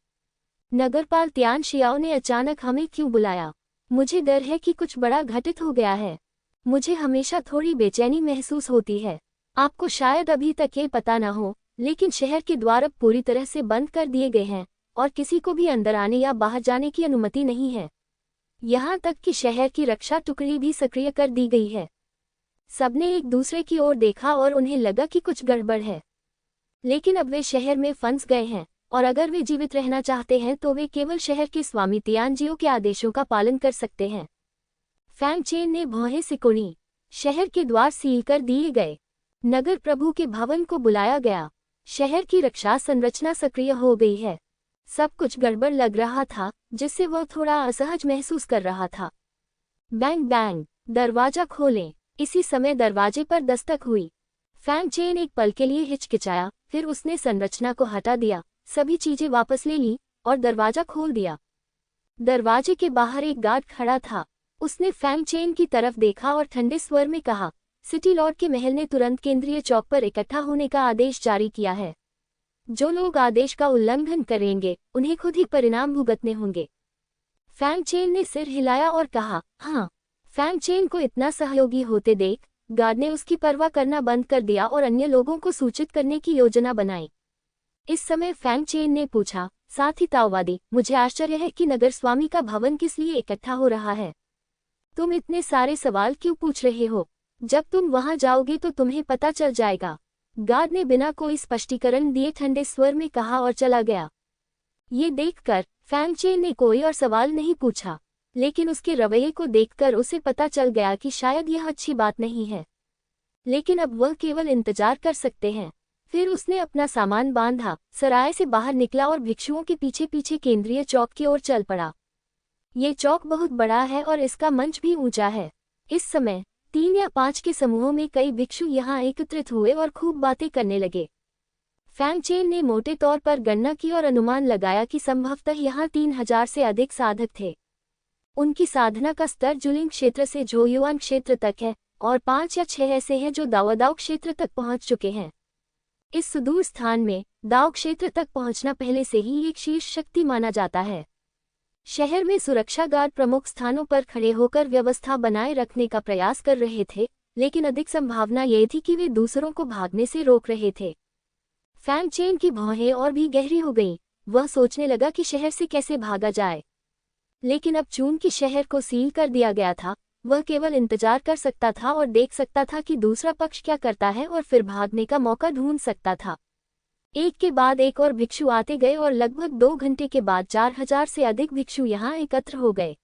नगरपाल तियान शियाओ ने अचानक हमें क्यों बुलाया? मुझे डर है कि कुछ बड़ा घटित हो गया है। मुझे हमेशा थोड़ी बेचैनी महसूस होती है। आपको शायद अभी तक ये पता न हो, लेकिन शहर के द्वार अब पूरी तरह से बंद कर दिए गए हैं और किसी को भी अंदर आने या बाहर जाने की अनुमति नहीं है। यहाँ तक कि शहर की रक्षा टुकड़ी भी सक्रिय कर दी गई है। सबने एक दूसरे की ओर देखा और उन्हें लगा कि कुछ गड़बड़ है। लेकिन अब वे शहर में फंस गए हैं और अगर वे जीवित रहना चाहते हैं तो वे केवल शहर के स्वामी तियानजियो के आदेशों का पालन कर सकते हैं। फैंग चेन ने भौहें सिकुड़ी। शहर के द्वार सील कर दिए गए। नगर प्रभु के भवन को बुलाया गया। शहर की रक्षा संरचना सक्रिय हो गई है। सब कुछ गड़बड़ लग रहा था जिससे वह थोड़ा असहज महसूस कर रहा था। बैंग बैंग, दरवाजा खोलें। इसी समय दरवाजे पर दस्तक हुई। फैंग चेन एक पल के लिए हिचकिचाया, फिर उसने संरचना को हटा दिया, सभी चीजें वापस ले ली और दरवाजा खोल दिया। दरवाजे के बाहर एक गार्ड खड़ा था। उसने फैंग चेन की तरफ देखा और ठंडे स्वर में कहा, सिटी लॉर्ड के महल ने तुरंत केंद्रीय चौक पर इकट्ठा होने का आदेश जारी किया है। जो लोग आदेश का उल्लंघन करेंगे उन्हें खुद ही परिणाम भुगतने होंगे। फैंग चेन ने सिर हिलाया और कहा, हाँ। फैंग चेन को इतना सहयोगी होते देख गार्ड ने उसकी परवाह करना बंद कर दिया और अन्य लोगों को सूचित करने की योजना बनाई। इस समय फैंग चेन ने पूछा, साथ ही ताओवादी, मुझे आश्चर्य है कि नगर स्वामी का भवन किस लिए इकट्ठा हो रहा है। तुम इतने सारे सवाल क्यों पूछ रहे हो? जब तुम वहां जाओगे तो तुम्हें पता चल जाएगा। गार्ड ने बिना कोई स्पष्टीकरण दिए ठंडे स्वर में कहा और चला गया। ये देखकर फैंग चेन ने कोई और सवाल नहीं पूछा, लेकिन उसके रवैये को देखकर उसे पता चल गया कि शायद यह अच्छी बात नहीं है। लेकिन अब वह केवल इंतजार कर सकते हैं। फिर उसने अपना सामान बांधा, सराय से बाहर निकला और भिक्षुओं के पीछे पीछे केंद्रीय चौक की ओर चल पड़ा। ये चौक बहुत बड़ा है और इसका मंच भी ऊंचा है। इस समय 3 या 5 के समूहों में कई भिक्षु यहाँ एकत्रित हुए और खूब बातें करने लगे। फैंग चेन ने मोटे तौर पर गणना की और अनुमान लगाया कि संभवतः यहाँ 3000 से अधिक साधक थे। उनकी साधना का स्तर जुलिंग क्षेत्र से झोयुआन क्षेत्र तक है और 5 या 6 ऐसे हैं जो दाओदाओ क्षेत्र तक पहुंच चुके हैं। इस सुदूर स्थान में दाओ क्षेत्र तक पहुंचना पहले से ही एक शीर्ष शक्ति माना जाता है। शहर में सुरक्षा गार्ड प्रमुख स्थानों पर खड़े होकर व्यवस्था बनाए रखने का प्रयास कर रहे थे, लेकिन अधिक संभावना ये थी कि वे दूसरों को भागने से रोक रहे थे। फैंग चेन की भौहें और भी गहरी हो गईं। वह सोचने लगा कि शहर से कैसे भागा जाए। लेकिन अब चूंकि शहर को सील कर दिया गया था, वह केवल इंतजार कर सकता था और देख सकता था कि दूसरा पक्ष क्या करता है और फिर भागने का मौका ढूंढ सकता था। एक के बाद एक और भिक्षु आते गए और लगभग 2 घंटे के बाद 4000 से अधिक भिक्षु यहाँ एकत्र हो गए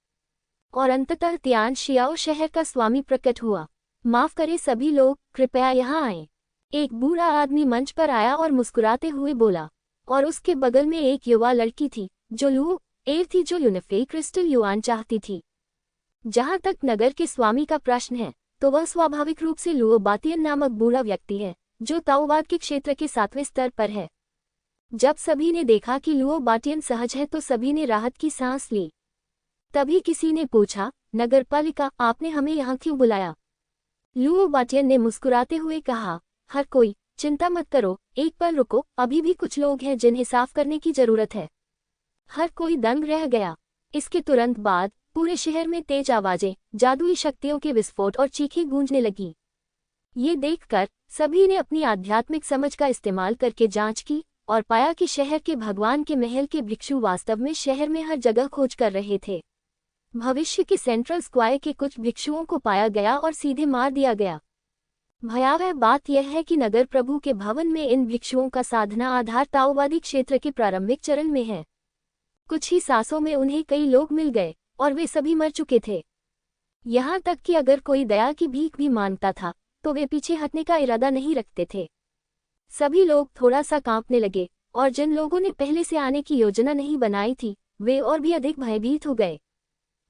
और अंततः तियान शियाओ शहर का स्वामी प्रकट हुआ। माफ करें सभी लोग, कृपया यहाँ आएं। एक बूढ़ा आदमी मंच पर आया और मुस्कुराते हुए बोला, और उसके बगल में एक युवा लड़की थी जो लुओ एर थी, जो यूनिफे क्रिस्टल युआन चाहती थी। जहाँ तक नगर के स्वामी का प्रश्न है तो वह स्वाभाविक रूप से लुओ बातियन नामक बूढ़ा व्यक्ति है जो ताओवाद के क्षेत्र के 7वें स्तर पर है। जब सभी ने देखा कि लुओ बाटियन सहज है तो सभी ने राहत की सांस ली। तभी किसी ने पूछा, नगरपालिका, आपने हमें यहाँ क्यों बुलाया? लुओ बाटियन ने मुस्कुराते हुए कहा, हर कोई चिंता मत करो, एक पल रुको, अभी भी कुछ लोग हैं जिन्हें साफ करने की जरूरत है। हर कोई दंग रह गया। इसके तुरंत बाद पूरे शहर में तेज आवाजें, जादुई शक्तियों के विस्फोट और चीखें गूंजने लगीं। ये देखकर सभी ने अपनी आध्यात्मिक समझ का इस्तेमाल करके जांच की और पाया कि शहर के भगवान के महल के भिक्षु वास्तव में शहर में हर जगह खोज कर रहे थे। भविष्य के सेंट्रल स्क्वायर के कुछ भिक्षुओं को पाया गया और सीधे मार दिया गया। भयावह बात यह है कि नगर प्रभु के भवन में इन भिक्षुओं का साधना आधार ताओवादी क्षेत्र के प्रारंभिक चरण में है। कुछ ही सांसों में उन्हें कई लोग मिल गए और वे सभी मर चुके थे। यहाँ तक कि अगर कोई दया की भीख भी मांगता था तो वे पीछे हटने का इरादा नहीं रखते थे। सभी लोग थोड़ा सा कांपने लगे और जिन लोगों ने पहले से आने की योजना नहीं बनाई थी वे और भी अधिक भयभीत हो गए।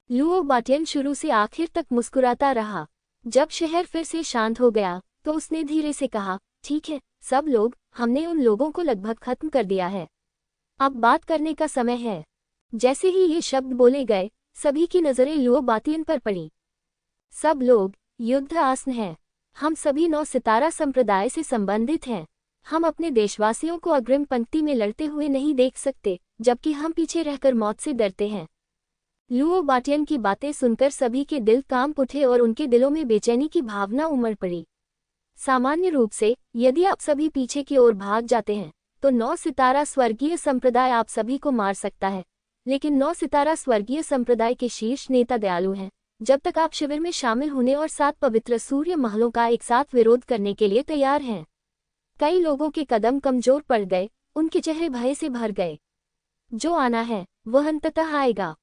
लुओ बाटियन शुरू से आखिर तक मुस्कुराता रहा। जब शहर फिर से शांत हो गया तो उसने धीरे से कहा, ठीक है सब लोग, हमने उन लोगों को लगभग खत्म कर दिया है। अब बात करने का समय है। जैसे ही ये शब्द बोले गए सभी की नजरें लुओ बातियन पर पड़ी। सब लोग, युद्ध आसन है। हम सभी 9 सितारा संप्रदाय से संबंधित हैं। हम अपने देशवासियों को अग्रिम पंक्ति में लड़ते हुए नहीं देख सकते, जबकि हम पीछे रहकर मौत से डरते हैं। लुओ बाटियन की बातें सुनकर सभी के दिल कांप उठे और उनके दिलों में बेचैनी की भावना उमड़ पड़ी। सामान्य रूप से यदि आप सभी पीछे की ओर भाग जाते हैं तो 9 सितारा स्वर्गीय संप्रदाय आप सभी को मार सकता है, लेकिन 9 सितारा स्वर्गीय संप्रदाय के शीर्ष नेता दयालु हैं। जब तक आप शिविर में शामिल होने और 7 पवित्र सूर्य महलों का एक साथ विरोध करने के लिए तैयार हैं। कई लोगों के कदम कमजोर पड़ गए, उनके चेहरे भय से भर गए। जो आना है वह अंततः आएगा।